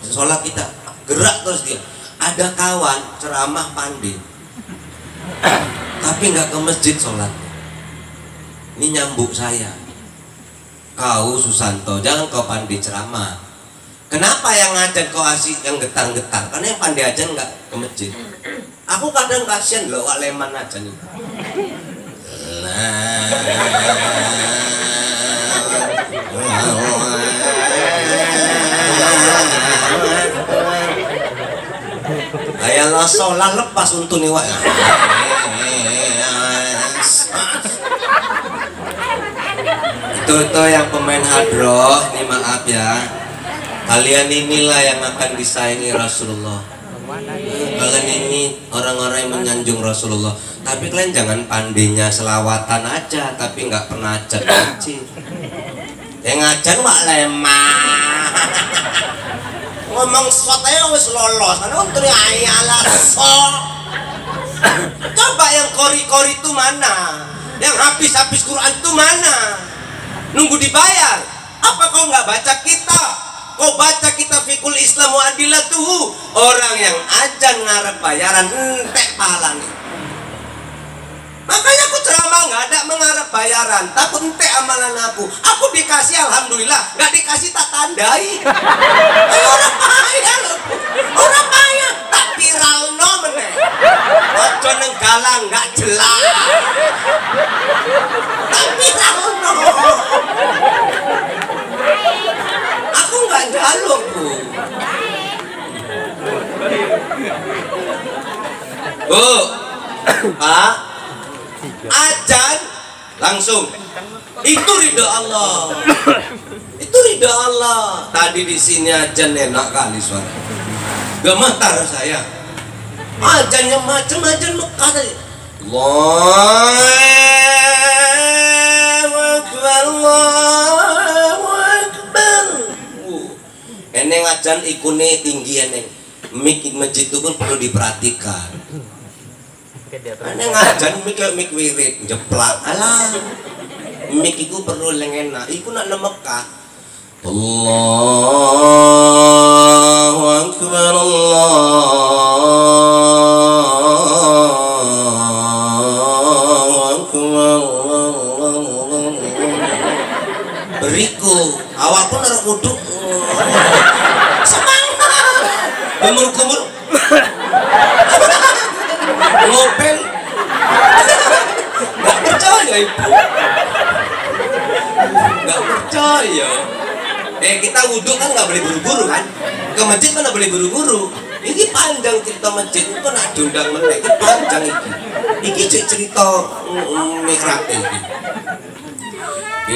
sholat kita, gerak terus dia. Ada kawan ceramah pandai tapi nggak ke masjid sholat. Ini nyambuk saya, kau Susanto jangan kau pandai ceramah. Kenapa yang ngajar kau asik yang getar-getar? Karena yang pandai aja nggak ke masjid. Aku kadang kasihan loh wak leman aja nih. Ayolah sholat lepas untuk nih wak. Itu yang pemain hadroh, ini maaf ya. Kalian inilah yang akan disayangi Rasulullah. Kalian ini orang-orang yang menyanjung Rasulullah, tapi kalian jangan pandainya selawatan aja tapi nggak pernah ajar ngaji. Yang ngajar wak lemah. Ngomong sotnya wis lolos, karena untuk ayalah sok. Coba yang kori-kori itu mana? Yang habis-habis Quran itu mana? Nunggu dibayar. Apa kau nggak baca kitab? Kau baca kitab Fiqhul Islam wa Adillatuhu. Orang yang ajan ngarep bayaran entek pahalanya. Makanya aku ceramah nggak ada mengharap bayaran, takut entek amalan aku. Aku dikasih alhamdulillah, nggak dikasih tak tandai. Orang kaya loh, orang kaya tak viral no meneh. Ojo nenggalang nggak jelas. Tak viral no. Aku nggak jaluk bu. Bu, Pak. Ajan langsung itu ridho Allah. Itu ridho Allah. Tadi di sini ajan enak kali suara. Gemetar saya. Ajannya macam-macam Mekah tadi. Allahu Akbar, Allahu Akbar. Eneng ajan ikune tinggi eneng. Mik masjid itu pun perlu diperhatikan. Aneh ngajan mik wirid jeplak alah mik iku perlu lengena iku nak nang Mekah. Allahu Akbar, Allahu Akbar. Beriku awak pun harus wudhu semangat kumur-kumur ngopel. Nggak percaya ibu, nggak percaya. Kita wudhu kan nggak boleh buru-buru kan, ke masjid mana boleh buru-buru. Ini panjang cerita masjid itu nak diundang meneh, ini panjang ini cerita mikrate ini.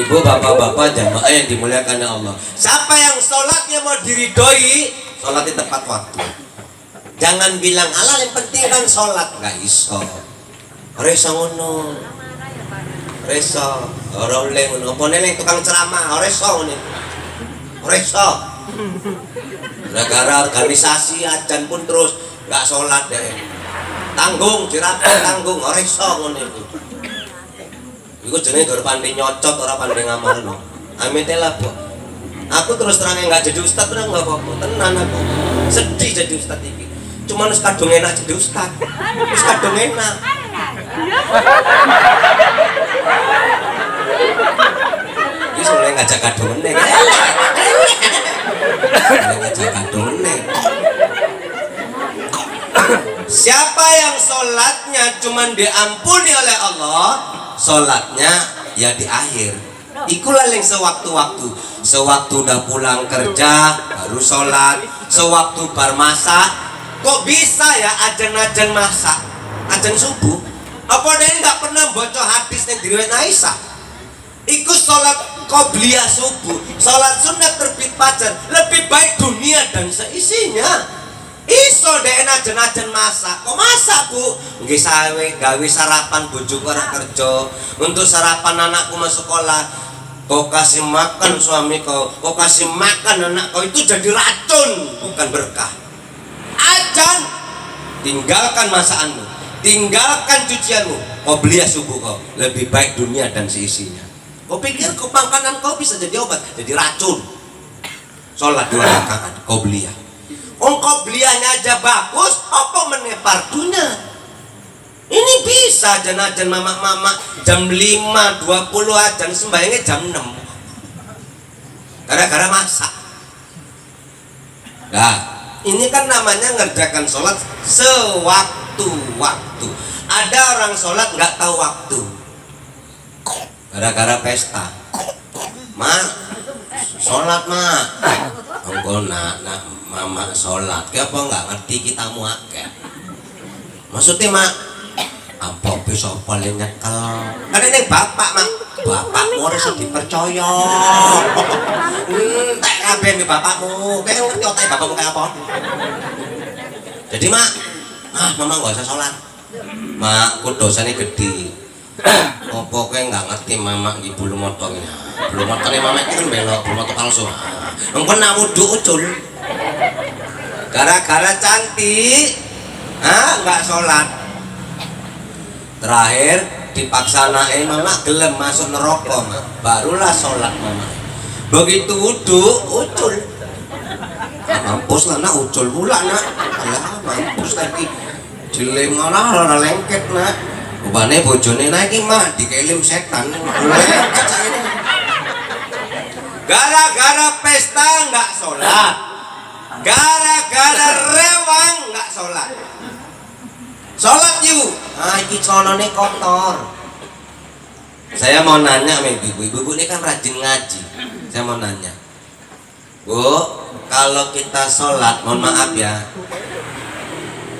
Ibu bapak-bapak jamaah yang dimuliakan Allah, siapa yang sholatnya mau diridhoi, sholatnya tepat waktu. Jangan bilang Allah yang penting kan sholat, nggak iso. Reso ngono, reso. Orang oleh ngono, apa neng tukang ceramah, reso ngono, reso. Gara-gara organisasi ajan pun terus nggak sholat deh. Tanggung, cirapel tanggung, reso ngono itu. Iku jenenge gara pandai nyocot, orang pandai ngamal no. Amitela bu. Aku terus terang nggak jadi ustad, bener nggak apa-apa. Tenan aku, sedih jadi ustad ini. Cuma harus kadung enak jadi ustad, harus kadung enak. Ini sebenarnya ngajak kadung enak, ngajak kadung enak. Siapa yang sholatnya cuma diampuni oleh Allah, sholatnya ya di akhir. Ikulah yang sewaktu-waktu, sewaktu udah pulang kerja baru sholat, sewaktu bar masak. Kok bisa ya ajan-ajan masak, ajan subuh? Apa dia nggak pernah baca hadis yang diriwayat Aisyah? Ikut sholat qobliyah subuh, sholat sunat terbit fajar, lebih baik dunia dan seisinya. Iso deh ajan-ajan masak, kok masak bu? Nggih sawe gawe sarapan bojoku ora kerja, untuk sarapan anakku masuk sekolah. Kau kasih makan suami kau kasih makan anak kau, itu jadi racun bukan berkah. Ajan, tinggalkan masakanmu, tinggalkan cucianmu, kau beli subuh kau, lebih baik dunia dan seisinya. Kau pikir kau makanan kau bisa jadi obat, jadi racun. Sholat 2 rakaat kau beli ya. Kau belianya aja bagus, apa menepar dunia? Ini bisa ajan-ajan mama-mama jam 5.20 ajan sembayangnya jam 6. Gara-gara masak. Nah. Ini kan namanya ngerjakan sholat sewaktu-waktu. Ada orang sholat nggak tahu waktu, gara-gara pesta. Mak, sholat mak. Enggak nak mama sholat. Kenapa nggak ngerti kita muakeh? Maksudnya mak, apa bisa paling nyekel? Kan ini bapak mak. Bapakmu harus dipercaya. Tak kabeh bapakmu. Kayak ngerti otak bapakmu kayak apa? Jadi mak, Ah, mama nggak usah sholat. Mak, aku dosanya gede. Opo kowe nggak ngerti mama di bulu motornya. Bulu motornya mama itu kan belok, bulu motor palsu. Engko nak wudu ucul. Gara-gara cantik, nggak sholat. Terakhir dipaksanain mama gelem masuk neraka, barulah sholat mama. Begitu wudu ucul. Mampus lah nak ucul pula nak. Alah mampus lagi. Dilem ora lengket nak. Rupane bojone naiki mah dikelim setan. Gara-gara pesta nggak sholat, gara-gara rewang nggak sholat. Sholat yuk, iki celonane kotor. Saya mau nanya sama ibu-ibu ini kan rajin ngaji. Saya mau nanya, Bu, kalau kita sholat, mohon maaf ya,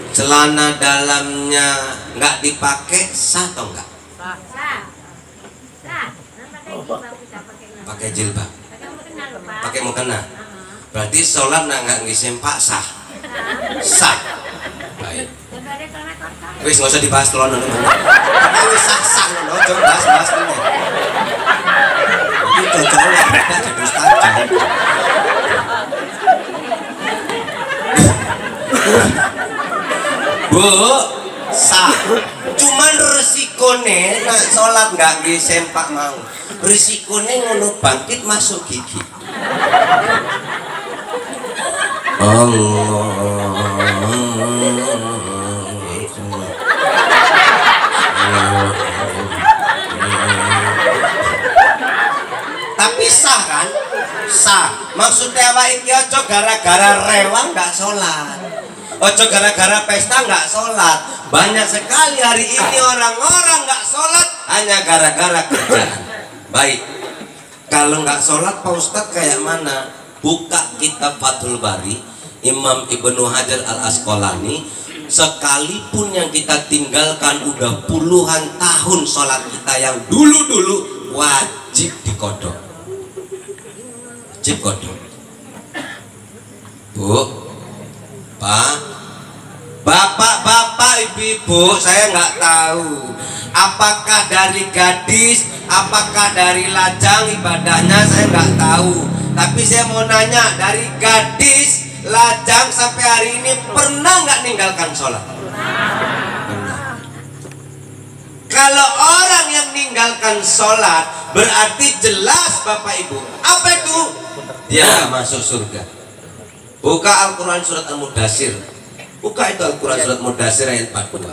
celana dalamnya nggak dipakai sah atau enggak? Sah. Pakai jilbab, pakai mukena. Berarti sholat nggak ngisempak sah. Sah. Baik. Wis nggak usah dibahas telon nang. Wis sah ngono, coba bahas ini. Iki cocok lah jadi ustaz. Bu, sah. Cuman resikone nak sholat nggak disempak mau. Resikone ngono bangkit masuk gigi. Tapi sah kan? Sah. Maksudnya awake iki aja gara-gara rewang nggak sholat. Ojo gara-gara pesta nggak sholat. Banyak sekali hari ini orang-orang nggak sholat hanya gara-gara kerjaan. Baik, kalau nggak sholat Pak Ustadz kayak mana? Buka kitab Fathul Bari Imam Ibnu Hajar Al Asqalani. Sekalipun yang kita tinggalkan udah puluhan tahun sholat kita yang dulu-dulu, wajib dikodok. Wajib kodok. Bu, Pak, bapak-bapak, ibu-ibu, saya nggak tahu apakah dari gadis, apakah dari lajang ibadahnya, saya nggak tahu. Tapi saya mau nanya, dari gadis, lajang sampai hari ini pernah nggak ninggalkan sholat? Pernah. Kalau orang yang ninggalkan sholat berarti jelas Bapak Ibu, apa itu? Dia nggak masuk surga. Buka Al-Quran surat Al-Mudassir. Buka itu Al-Quran surat Mudassir ayat 42.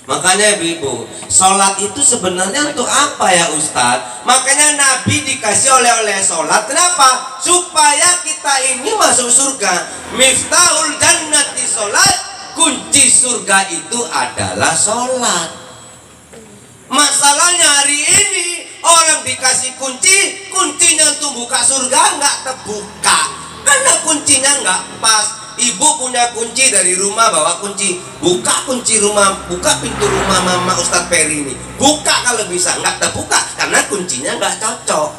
Makanya ibu, sholat itu sebenarnya untuk apa ya Ustadz? Makanya Nabi dikasih oleh-oleh sholat. Kenapa? Supaya kita ini masuk surga. Miftahul jannati sholat. Kunci surga itu adalah sholat. Masalahnya hari ini orang dikasih kunci, kuncinya untuk buka surga nggak terbuka. Karena kuncinya nggak pas. Ibu punya kunci dari rumah, bawa kunci, buka kunci rumah, buka pintu rumah Mama Ustadz Peri ini, buka kalau bisa, nggak terbuka karena kuncinya nggak cocok.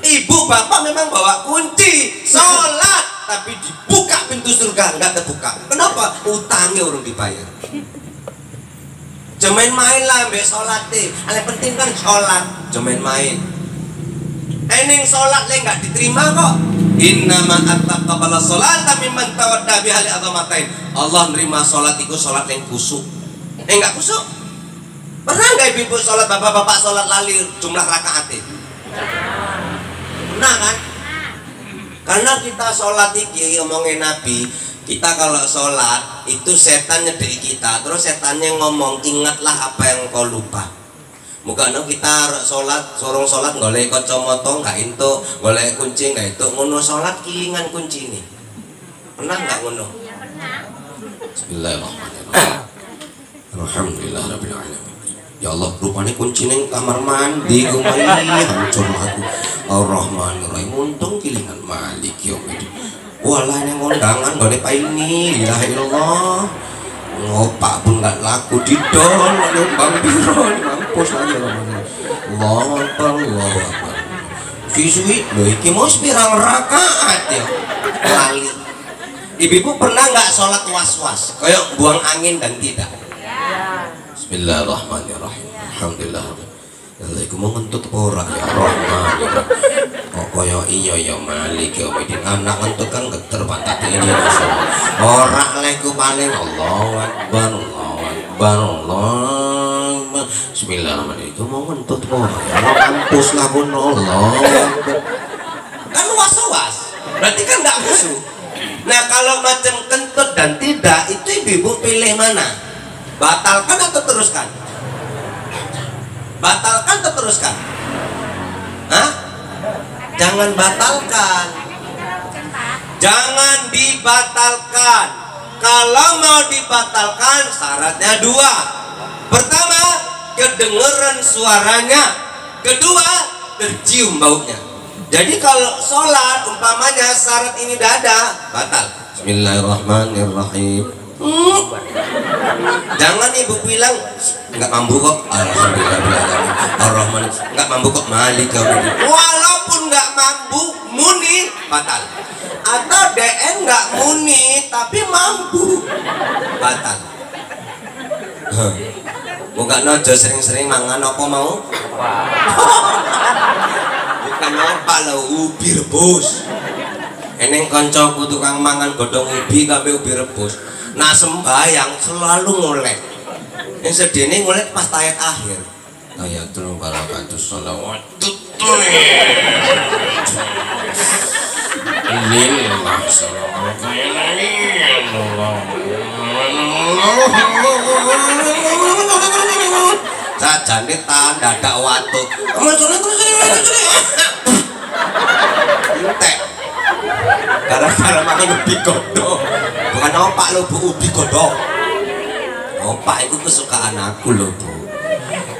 Ibu bapak memang bawa kunci sholat, tapi dibuka pintu surga nggak terbuka. Kenapa? Utangnya urung dibayar. Jangan main lah mbak sholat deh. Yang penting kan sholat, jangan main. Eneng sholat le nggak diterima kok. Innama attaqabala sholata mimman tawadda biha li azamatain. Allah nerima sholat itu sholat yang kusuk. Enggak kusuk? Pernah enggak ibu-ibu sholat, bapak-bapak sholat lali jumlah rakaatnya? Pernah kan? Karena kita sholat iki ngomongin Nabi, kita kalau sholat itu setan nyedeki kita, terus setannya ngomong ingatlah apa yang kau lupa. Mukanya kita sholat, sorong sholat golek kacamata nggak itu, golek kunci nggak itu, ngono sholat kilingan kunci ini. Pernah nggak ngono? Iya pernah. Bismillahirrahmanirrahim. Alhamdulillahirabbil alamin. Ya Allah, rupanya kunci neng kamar mandi kumai hancur aku. Ar-Rahmanir-Rahim. Untung kilingan Malik yaumiddin. Walah neng undangan golek pa ini, la ilaha illallah. Ngopak pun nggak laku di don, ada bang biro, mampus aja Allah Akbar, Allah Akbar. Siswi, loh iki mau pirang rakaat ya, lali. Ibu pernah nggak sholat was-was kayak buang angin dan tidak? Bismillahirrahmanirrahim. Alhamdulillah. Assalamualaikum mau ngentut ora ya Rahman. Kok koyo iya ya Malik ya Midin anak ngentut kan geter pantat ini masyaallah. Ora leku paling Allahu Akbar Allahu Akbar Allah. Bismillahirrahmanirrahim mau ngentut ora ya kampus lah pun Allah. Kan was-was. Berarti kan enggak khusyuk. Nah, kalau macam kentut dan tidak itu ibu pilih mana? Batalkan atau teruskan? Batalkan atau teruskan? Hah? Jangan batalkan. Jangan dibatalkan. Kalau mau dibatalkan syaratnya dua. Pertama, kedengeran suaranya. Kedua, tercium baunya. Jadi kalau sholat umpamanya syarat ini tidak ada, batal. Bismillahirrahmanirrahim. Jangan ibu bilang nggak mampu kok, alhamdulillah, ar-Rahman nggak mampu kok, Malik walaupun nggak mampu muni batal. Atau DN nggak muni tapi mampu batal. Bukan nojo sering-sering mangan apa mau? Bukan apa lo ubi rebus. Eneng koncoku tukang mangan godong ubi kabeh ubi rebus. Nah sembahyang selalu ngolek. Yang sedene ngolek pas tayat akhir. Ayatul barakatus sholawat lillah sallallahu sajane tanda dak watu. Entek. Gara-gara makan ubi godong. Bukan opak lo Bu, ubi godong. Opak itu kesukaan aku lo Bu.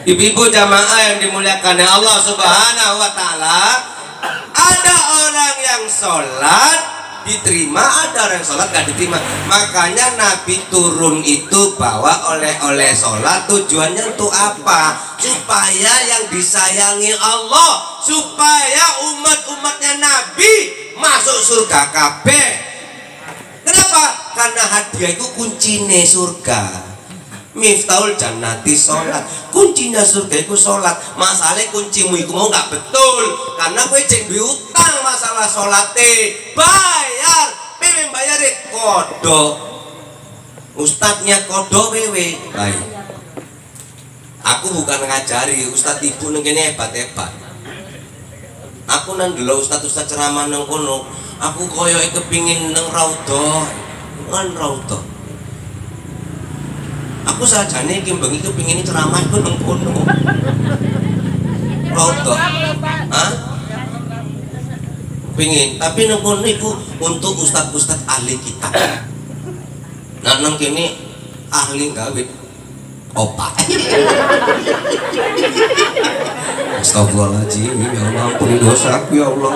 Ibu-ibu jamaah yang dimuliakan oleh Allah Subhanahu wa taala, ada orang yang sholat diterima, ada orang yang sholat gak diterima. Makanya Nabi turun itu bawa oleh-oleh sholat. Tujuannya untuk apa? Supaya yang disayangi Allah, supaya umat-umatnya Nabi masuk surga kabeh. Kenapa? Karena hadiah itu kuncinya surga. Miftahul jannati sholat. Kuncinya surga itu sholat. Masalahnya kuncimu itu mau gak betul, karena gue cek utang masalah sholatnya. Bayar, pengen bayar kodok. Ustadznya kodok wewe. Baik. Aku bukan ngajari, Ustadz ibu nengkene hebat-hebat. Aku nang dulu ustadz ceramah nang kono. Aku koyo kepingin nang raudhah. Nang raudhah. Aku sajane iki bengi kepingin ceramah ku nang kono. Raudhah. Hah? Pingin, tapi nang kono iku untuk ustadz-ustadz ahli kitab. Nah nang kene ahli gawe opak. Astagfirullahaladzim, ya Allah ampuni dosaku ya Allah.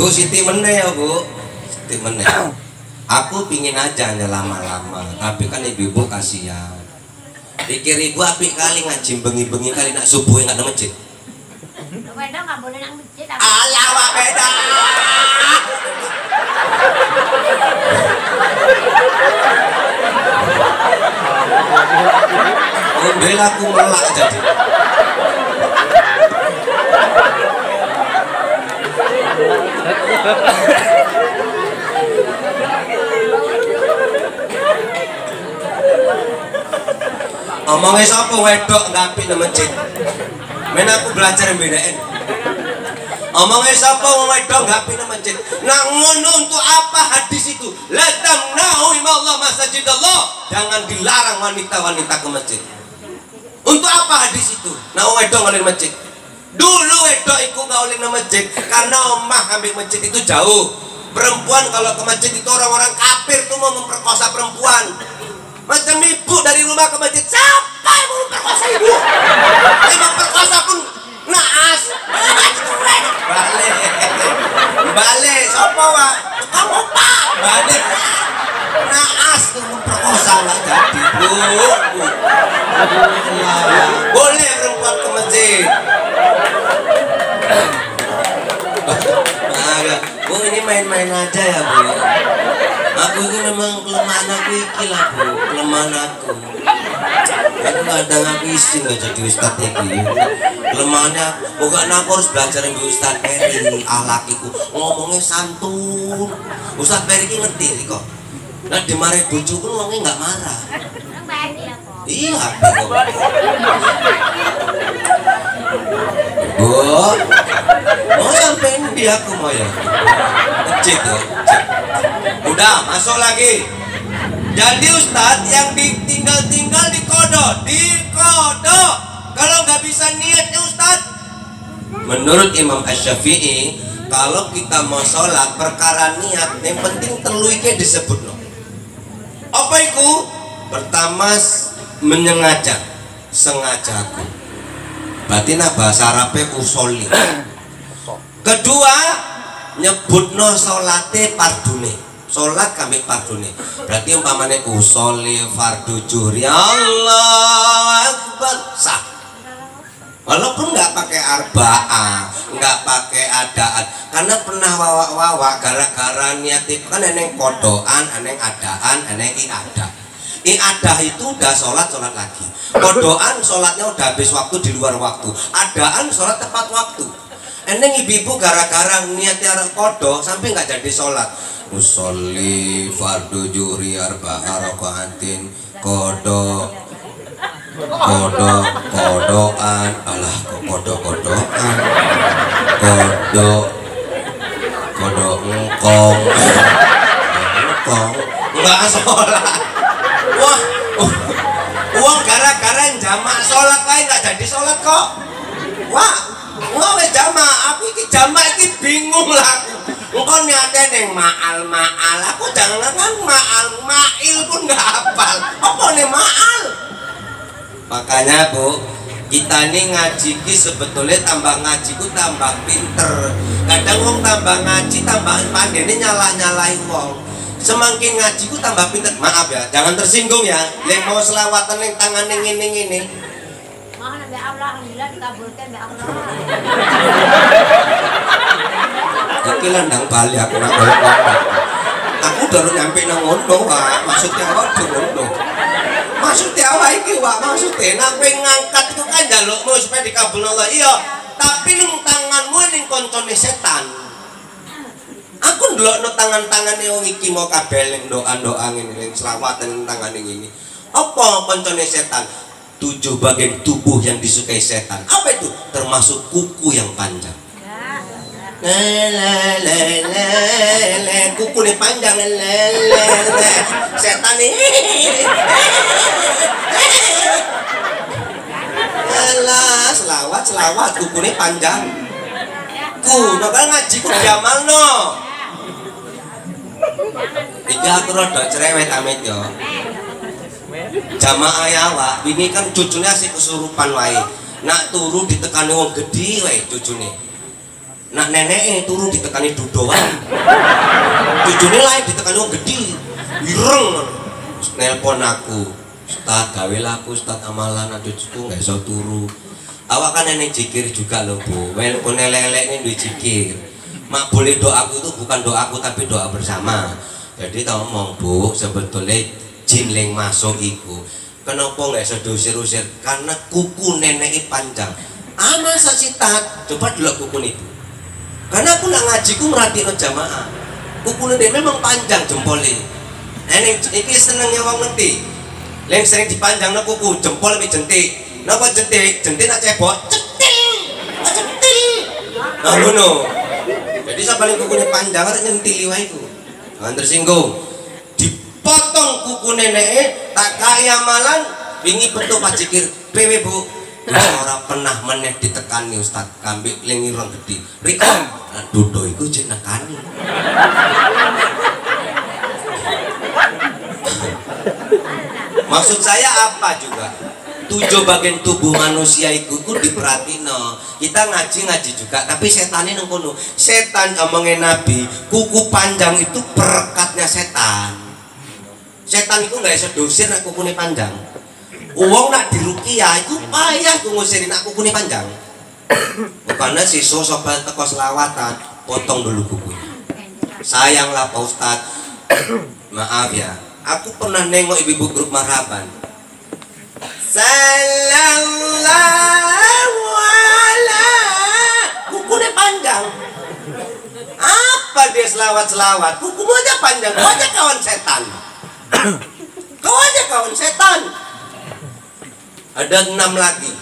Bu Siti meneh ya Bu, Siti meneh. Aku pingin aja hanya lama-lama, tapi kan ibu-ibu kasihan. Pikir ibu apik kali ngaji bengi-bengi kali nak subuh nggak ada masjid. Beda nggak boleh nang masjid. Alah wak beda. Bela aku melak jadi. Omongnya sapa wedok ngapi nang masjid. Men aku belajar bedain. Omongnya sapa wedok ngapi nang masjid. Nah ngono untuk apa hadis itu? La tamna'u imallah masajidallah. Jangan dilarang wanita-wanita ke masjid. Untuk apa hadis itu? Nah wedok ngoleh masjid. Dulu wedok iku gak oleh nang masjid karena omah ambil masjid itu jauh. Perempuan kalau ke masjid itu orang-orang kafir tuh mau memperkosa perempuan. Macam ibu dari rumah ke masjid, siapa yang mau memperkosa ibu? Yang memperkosa pun naas. Balik, balik, siapa wak? Kamu pak, balik. Naas tuh memperkosa nggak jadi bu. Boleh perempuan ke masjid. aja ya Bu. Aku ini memang kelemahan aku iki lah Bu, kelemahan aku. Aku kadang aku isin gak jadi ustadz iki. Kelemahannya, bukan aku harus belajar yang Ustadz Peri, akhlakiku ngomongnya santun. Ustadz Peri ini ngerti nih kok. Nah dimarahin bojoku ngomongnya nggak marah. Nang baik ya kok. Iya, Bu. Mau sampein di aku mau ya. Cek tuh. Udah masuk lagi. Jadi Ustadz yang ditinggal-tinggal di kodok. Kalau nggak bisa niatnya Ustadz. Menurut Imam Asy-Syafi'i, kalau kita mau sholat perkara niat, yang penting teluike disebut no. Apa itu? Pertama sengajaku. Berarti nah bahasa Arabnya usoli. Kedua nyebutno sholate pardune. Sholat kami pardune. Berarti umpamanya usoli fardu zuhri. Allah Akbar sah. Walaupun nggak pakai arba'ah, nggak pakai adaan, karena pernah wawa gara-gara niat itu kan eneng kodoan, eneng adaan, eneng iadah. Iadah itu udah sholat lagi. Kodoan sholatnya udah habis waktu di luar waktu. Adaan sholat tepat waktu. Eneng ibu-ibu gara-gara niatnya kodo sampai nggak jadi sholat. Usolli fardu zuhri arba'ah rakaatin kodoan alah kok kodokan engkong nggak sholat. Wah uang gara-gara jamak sholat lain nggak jadi sholat kok. Wah wes jamak aku iki jamak iki bingung lah. Engkau niatnya neng maal aku jangan mail pun nggak hafal apa nih maal. Makanya Bu, kita nih ngaji ki sebetulnya tambah ngajiku tambah pinter. Kadang wong tambah ngaji tambah pandai nyalahin wong. Semakin ngajiku tambah pinter. Maaf ya, jangan tersinggung ya. Yang mau selawatan yang tangan yang ini. Mohon be Allah alhamdulillah dikabulkan be Allah. Iki landang bali aku nak aku udah nyampe nang ngono Pak. Maksudnya apa ngono? Maksudnya apa iki Pak? Maksudnya nak ngangkat itu kan jalukmu supaya dikabul Allah. Iya, tapi ning tanganmu ning koncone setan. Aku ndelokno tangan-tangane wong iki mau kabeh ning doa-doa ngene ning selawatan ning tangane ngene. Apa koncone setan? 7 bagian tubuh yang disukai setan. Apa itu? Termasuk kuku yang panjang. Kuku ini panjang setan ini selawat kuku ini panjang makanya ngaji ku jamal no iki aku rada cerewet amit yo jamaah ya Wak ini kan cucunya sih kesurupan wae nak turu ditekani wong gede wae cucune. Nak nenek turu ditekani dudoan. Cucune lain ditekani wong gede. Ireng. Nelpon aku. Ustaz, gawelah aku Ustaz amalan cucuku enggak iso turu. Awak kan nenek zikir juga loh Bu. Walaupun elek-elek ini duwe zikir. Mak boleh doaku itu bukan doaku tapi doa bersama. Jadi tak ngomong Bu, sebetulnya jin yang masuk iku. Kenapa enggak iso diusir-usir? Karena kuku nenek panjang. Masa sitat? Coba dulu kuku itu. Karena aku nak ngajiku merhatiin jamaah. Kuku dia memang panjang jempolnya. Ini senengnya orang ngerti. Yang sering dipanjang no kuku jempol lebih jentik. Napa jentik? Jentik nak cebok. Jentik. Nah ngono. Jadi sabaling kukunya panjang harus nyentili wae iku. Jangan tersinggung. Dipotong kuku nenek tak kaya malan wingi betul Pak Cikir. PW Bu. Ora pernah meneh ditekani Ustaz kambing lengirong gede. Riko, dudo iku jek nekani. Maksud saya apa juga? 7 bagian tubuh manusia itu diperhatino. Kita ngaji juga, tapi setannya nang kono. Setan ngomongin Nabi, kuku panjang itu perekatnya setan. Setan itu nggak bisa dosir nak kukunya panjang. Uang nak dirukiah itu payah ku ngusirin aku kuni panjang. Bukannya si sobat teko selawatan potong dulu kukunya. Sayanglah Pak Ustadz. Maaf ya, aku pernah nengok ibu-ibu grup marhaban. Sallallahu ala, kukunya panjang. Apa dia selawat-selawat? Kukumu aja panjang. Kau aja kawan setan. Kau aja kawan setan. Ada 6 lagi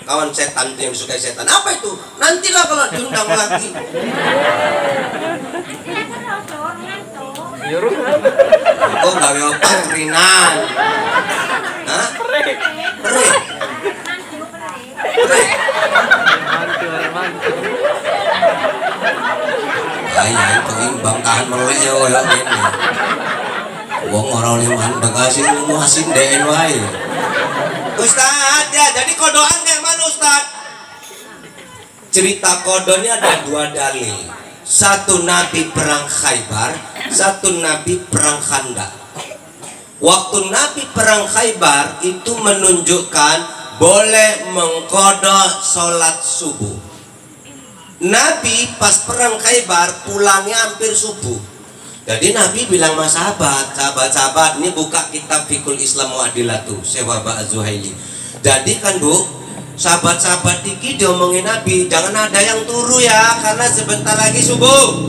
kawan setan itu yang disukai setan. Apa itu? Nantilah kalau diundang lagi. Kok gak mau pakrinan? Hah? Perih. Ayah itu imbang tahan melek ya kayak gini. Wong orang liman bekasi muasin den wae. Ustaz ya, jadi kodoan kayak mana Ustaz? Cerita kodonya ada 2 dalil. Satu Nabi perang Khaybar, satu Nabi perang Khandaq. Waktu Nabi perang Khaybar itu menunjukkan boleh mengkodok sholat subuh. Nabi pas perang Khaybar pulangnya hampir subuh. Jadi Nabi bilang sama sahabat, ini buka kitab Fikul Islam wa Adilatu Sewa Az-Zuhaili. Jadi kan Bu, sahabat-sahabat dikit diomongin Nabi, jangan ada yang turu ya, karena sebentar lagi subuh.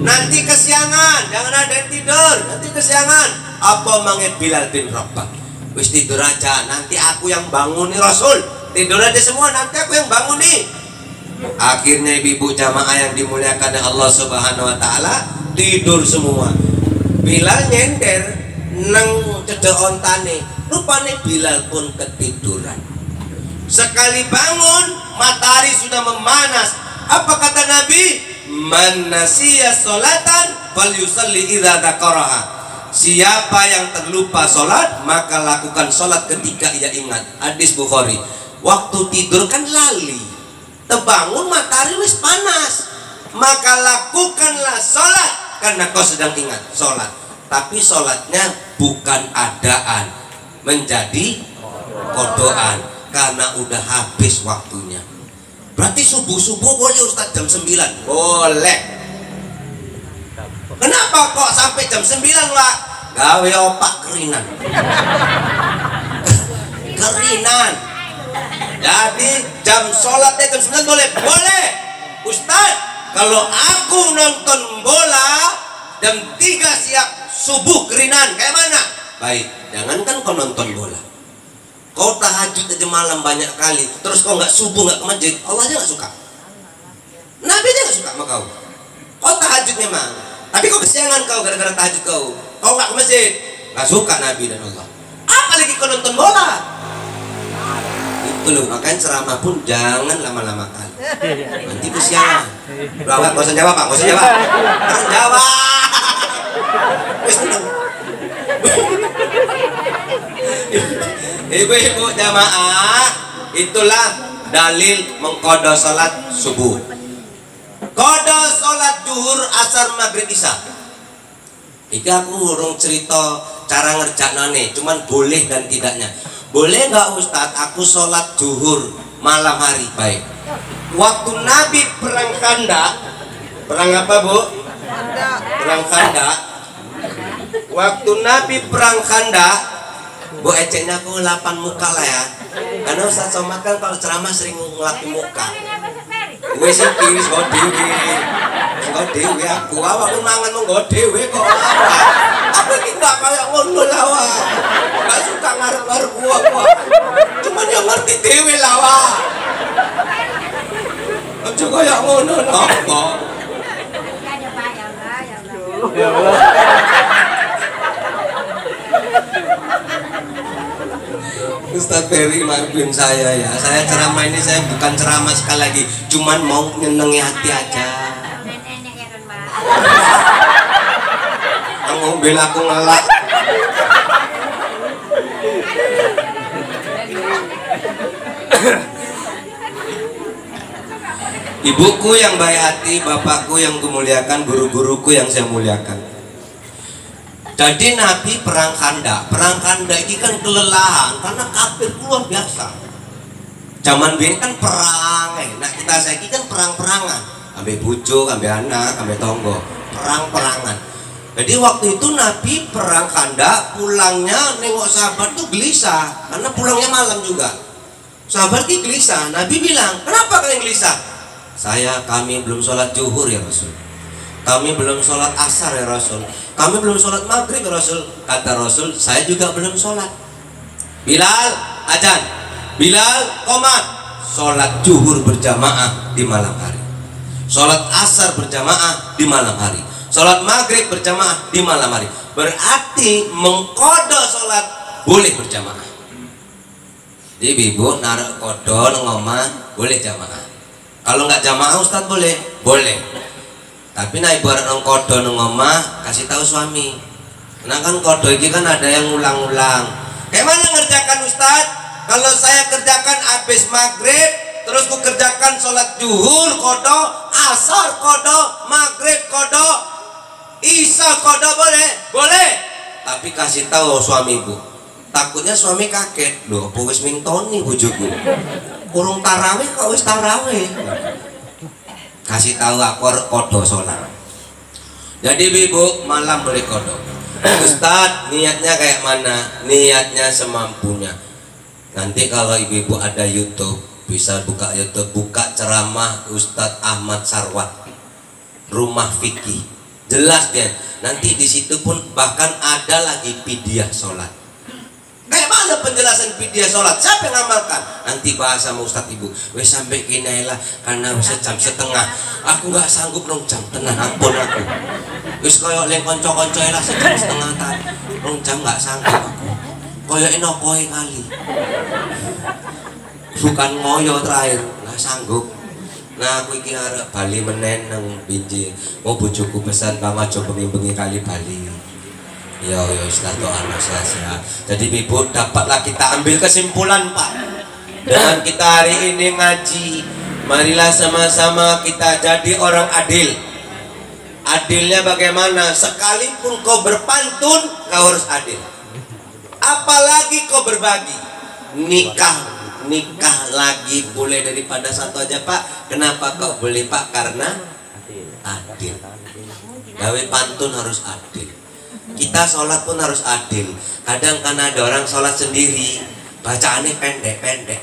Nanti kesiangan, jangan ada yang tidur, nanti kesiangan. Apa manggil Bilal bin Rabah? Wis tidur aja, nanti aku yang bangun nih Rasul. Tidur aja semua, nanti aku yang bangun nih. Akhirnya ibu jamaah yang dimuliakan oleh Allah Subhanahu wa taala tidur semua. Bilal nyender nang cedek ontane, rupane Bilal pun ketiduran. Sekali bangun matahari sudah memanas. Apa kata Nabi? Man nasiya sholatan falyusalli idza dzakaraha. Siapa yang terlupa sholat maka lakukan sholat ketika ia ingat. Hadis Bukhari. Waktu tidur kan lali, terbangun matahari wis panas, maka lakukanlah sholat karena kau sedang ingat sholat. Tapi sholatnya bukan adaan, menjadi kodoan karena udah habis waktunya. Berarti subuh-subuh boleh Ustaz jam 9? Boleh. Kenapa kok sampai jam 9 Pak? Gawe opak kerinan. Kerinan. Jadi jam sholatnya jam 9 boleh? Boleh. Ustaz, kalau aku nonton bola jam 3 siap subuh kerinan, kayak mana? Baik, jangankan kau nonton bola, kau tahajud aja malam banyak kali, terus kau nggak subuh nggak ke masjid, Allah aja nggak suka, Nabi aja nggak suka sama kau. Kau tahajud memang, tapi kau kesiangan kau gara-gara tahajud kau nggak ke masjid, nggak suka Nabi dan Allah. Apalagi kau nonton bola. Itu loh, makanya ceramah pun jangan lama-lama kali, nanti kesiangan. Bapak nggak usah jawab Pak, nggak usah jawab, harus jawab. Ibu-ibu jamaah, itulah dalil mengkodo sholat subuh. Kodo sholat duhur, asar, maghrib, isya. Iki aku urung cerita cara ngerjaknane, cuman boleh dan tidaknya. Boleh nggak Ustadz aku sholat duhur malam hari? Baik. Waktu Nabi perang Khandaq, perang apa Bu? Perang Khandaq. Waktu Nabi perang Khandaq, Bu eceknya aku 8 muka lah ya. Karena Ustaz Somad kan kalau ceramah sering ngelapin muka. Gue sih wis go dewe aku awak mangan mung go dewe kok. Aku iki gak kaya ngono lah wah. Gak suka ngarep-ngarep gua. Cuman yang ngerti dewe lah wah. Aja kaya ngono napa. Ya Allah. Ustadz Ferry maafin saya ya, saya ceramah ini saya bukan ceramah sekali lagi, cuman mau nyenengi hati aja. Kamu bela aku ngelak. Ibuku yang baik hati, bapakku yang kumuliakan, guru-guruku yang saya muliakan. Jadi Nabi perang Khandaq. Perang Khandaq ini kan kelelahan karena kafir luar biasa. Zaman biyen kan perang, nah kita saiki kan perang-perangan, ambil bujuk, ambil anak, ambil tonggo. perang-perangan. Jadi waktu itu Nabi perang Khandaq, pulangnya nengok sahabat tuh gelisah karena pulangnya malam juga. Sahabat ini gelisah. Nabi bilang, kenapa kalian gelisah? Kami belum sholat zuhur ya Rasul. Kami belum sholat asar ya Rasul. Kami belum sholat maghrib ya Rasul. Kata Rasul, saya juga belum sholat. Bilal, azan. Bilal, qomat. Sholat zuhur berjamaah di malam hari. Sholat asar berjamaah di malam hari. Sholat maghrib berjamaah di malam hari. Berarti mengkodo sholat boleh berjamaah. Jadi ibu naruh kodo ngomah boleh jamaah. Kalau nggak jamaah Ustadz boleh? Boleh. Tapi nah ibu orang kodo ngomah kasih tahu suami. Nah kan kodo ini kan ada yang ulang-ulang. Kayak mana ngerjakan Ustadz? Kalau saya kerjakan habis maghrib, terus ku kerjakan sholat zuhur kodo, asar kodo, maghrib kodo, isya kodo boleh? Boleh. Tapi kasih tahu suami ibu. Takutnya suami kaget. Loh, apa wis mintoni bojoku? Kurung tarawih kok wis tarawih. Kasih tahu aku kodo sholat. Jadi ibu malam boleh kodo. Ustadz niatnya kayak mana? Niatnya semampunya. Nanti kalau ibu-ibu ada YouTube, bisa buka YouTube, buka ceramah Ustadz Ahmad Sarwat, Rumah Fikih. Jelas dia. Nanti di situ pun bahkan ada lagi pidyah sholat. Kayak mana penjelasan pidyah sholat? Siapa yang ngamalkan? Nanti bahas sama Ustadz ibu. Wes sampai kini lah karena sejam setengah. Aku nggak sanggup dong jam tenang ampun aku. Wes koyok leng konco-konco lah sejam setengah tadi. Dong jam nggak sanggup aku. Koyok inokoi kali. Bukan ngoyo terakhir nggak sanggup. Nah aku iki arep bali menen nang pinji. Mau bojoku pesan Bang aja bengi-bengi kali bali. Ya Ustaz doa sehat. Jadi ibu dapatlah kita ambil kesimpulan Pak. Dengan kita hari ini ngaji, marilah sama-sama kita jadi orang adil. Adilnya bagaimana? Sekalipun kau berpantun, kau harus adil. Apalagi kau berbagi. Nikah lagi boleh daripada satu aja Pak. Kenapa kau boleh Pak? Karena adil. Gawe pantun harus adil. Kita sholat pun harus adil. Kadang kan ada orang sholat sendiri, bacaannya pendek-pendek.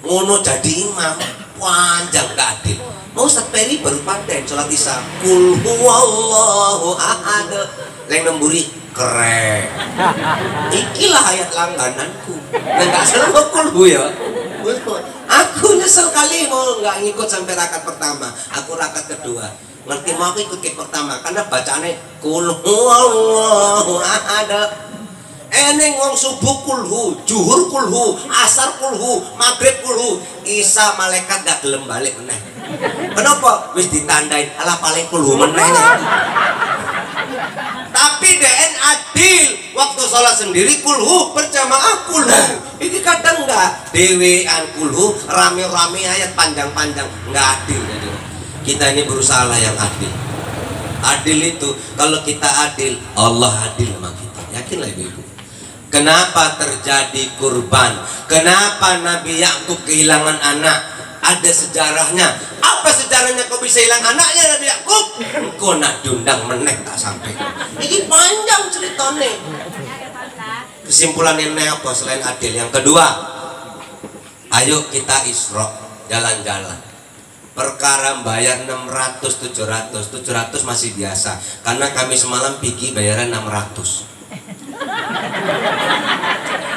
Ngono jadi imam, panjang gak adil. Mau Ustadz Peri baru paten sholat isya. Kul huwallahu ahad. Yang nemburi keren. Ikilah ayat langgananku. Nggak salah kulhu ya. Aku nyesel kali mau nggak ngikut sampai rakaat pertama. Aku rakaat kedua. Ngerti mau aku ikut pertama karena bacaannya kul huwallahu ahad. Eneng wong subuh kulhu, juhur kulhu, asar kulhu, maghrib kulhu, isya malaikat gak gelem balik meneh. Kenapa? Wis ditandain ala paling kulhu meneh. Tapi DN adil waktu sholat sendiri kulhu berjamaah kulhu. Ini kadang enggak dewean kulhu rame-rame ayat panjang-panjang enggak adil. Kita ini berusaha yang adil. Adil itu kalau kita adil Allah adil sama kita. Yakinlah ibu-ibu. Kenapa terjadi kurban? Kenapa Nabi Yakub kehilangan anak? Ada sejarahnya. Apa sejarahnya kau bisa hilang anaknya Nabi Yakub? Engkau nak diundang meneh tak sampai. Ini panjang ceritanya. Kesimpulannya apa selain adil? Yang kedua, ayo kita Isra, jalan-jalan. Perkara bayar 600, 700 masih biasa. Karena kami semalam pergi bayaran 600.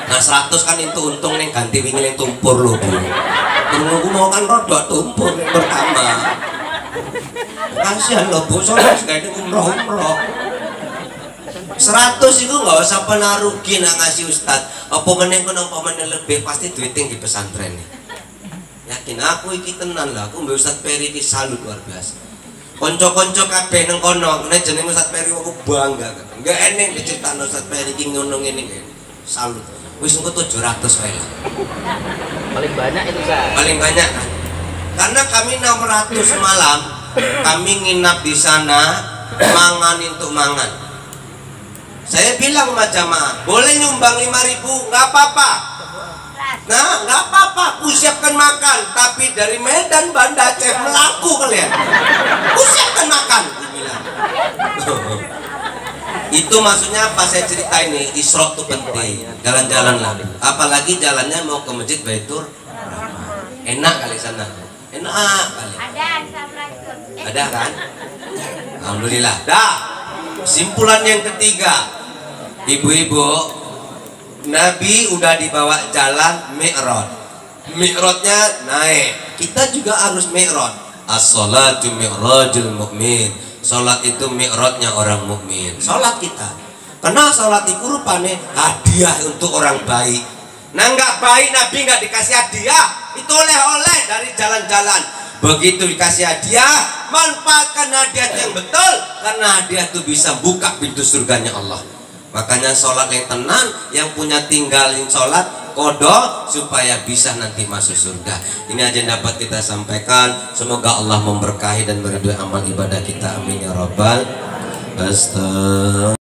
Nah 100 kan itu untung nih ganti wingi yang tumpur loh Bu. Tunggu mau kan rodok tumpur yang pertama. Kasihan loh Bu, soalnya sekali umroh. 100 itu nggak usah pernah rugi nak ngasih Ustad. Apa meneng lebih pasti duiting di pesantren nih. Yakin aku iki tenan lah, aku mbek Ustad Peri iki salut luar biasa. Konco-konco kabeh nang kono, nek jeneng Ustad Peri aku bangga. Enggak eneng diceritakno Ustad Peri iki ngono ngene iki. Salut. Wis engko 700 wae lah. Paling banyak itu Kak. Paling banyak kan. Karena kami 600 malam, kami nginap di sana, mangan untuk mangan. Saya bilang sama jamaah, boleh nyumbang 5.000, nggak apa-apa. Nah, nggak apa-apa, aku siapkan makan. Tapi dari Medan Banda Aceh melaku kalian. Aku siapkan makan, aku bilang. Itu maksudnya apa saya cerita ini? Isra itu penting, jalan-jalan lah. Apalagi jalannya mau ke masjid Baitur Rahmah. Enak kali sana, enak kali. Ada Assalamualaikum. Ada kan? Alhamdulillah. Dah. Kesimpulan yang ketiga, ibu-ibu, Nabi udah dibawa jalan Mi'raj. Mi'rajnya naik. Kita juga harus Mi'raj. As-salatu mi'rajul mu'min. Salat itu mi'rajnya orang mukmin. Salat kita. Karena salat itu rupanya hadiah untuk orang baik. Nah nggak baik Nabi nggak dikasih hadiah. Itu oleh-oleh dari jalan-jalan. Begitu dikasih hadiah, manfaatkan hadiah yang betul, karena hadiah itu bisa buka pintu surganya Allah. Makanya sholat yang tenang, yang punya tinggalin sholat kodok supaya bisa nanti masuk surga. Ini aja yang dapat kita sampaikan. Semoga Allah memberkahi dan meridhoi amal ibadah kita. Amin ya rabbal.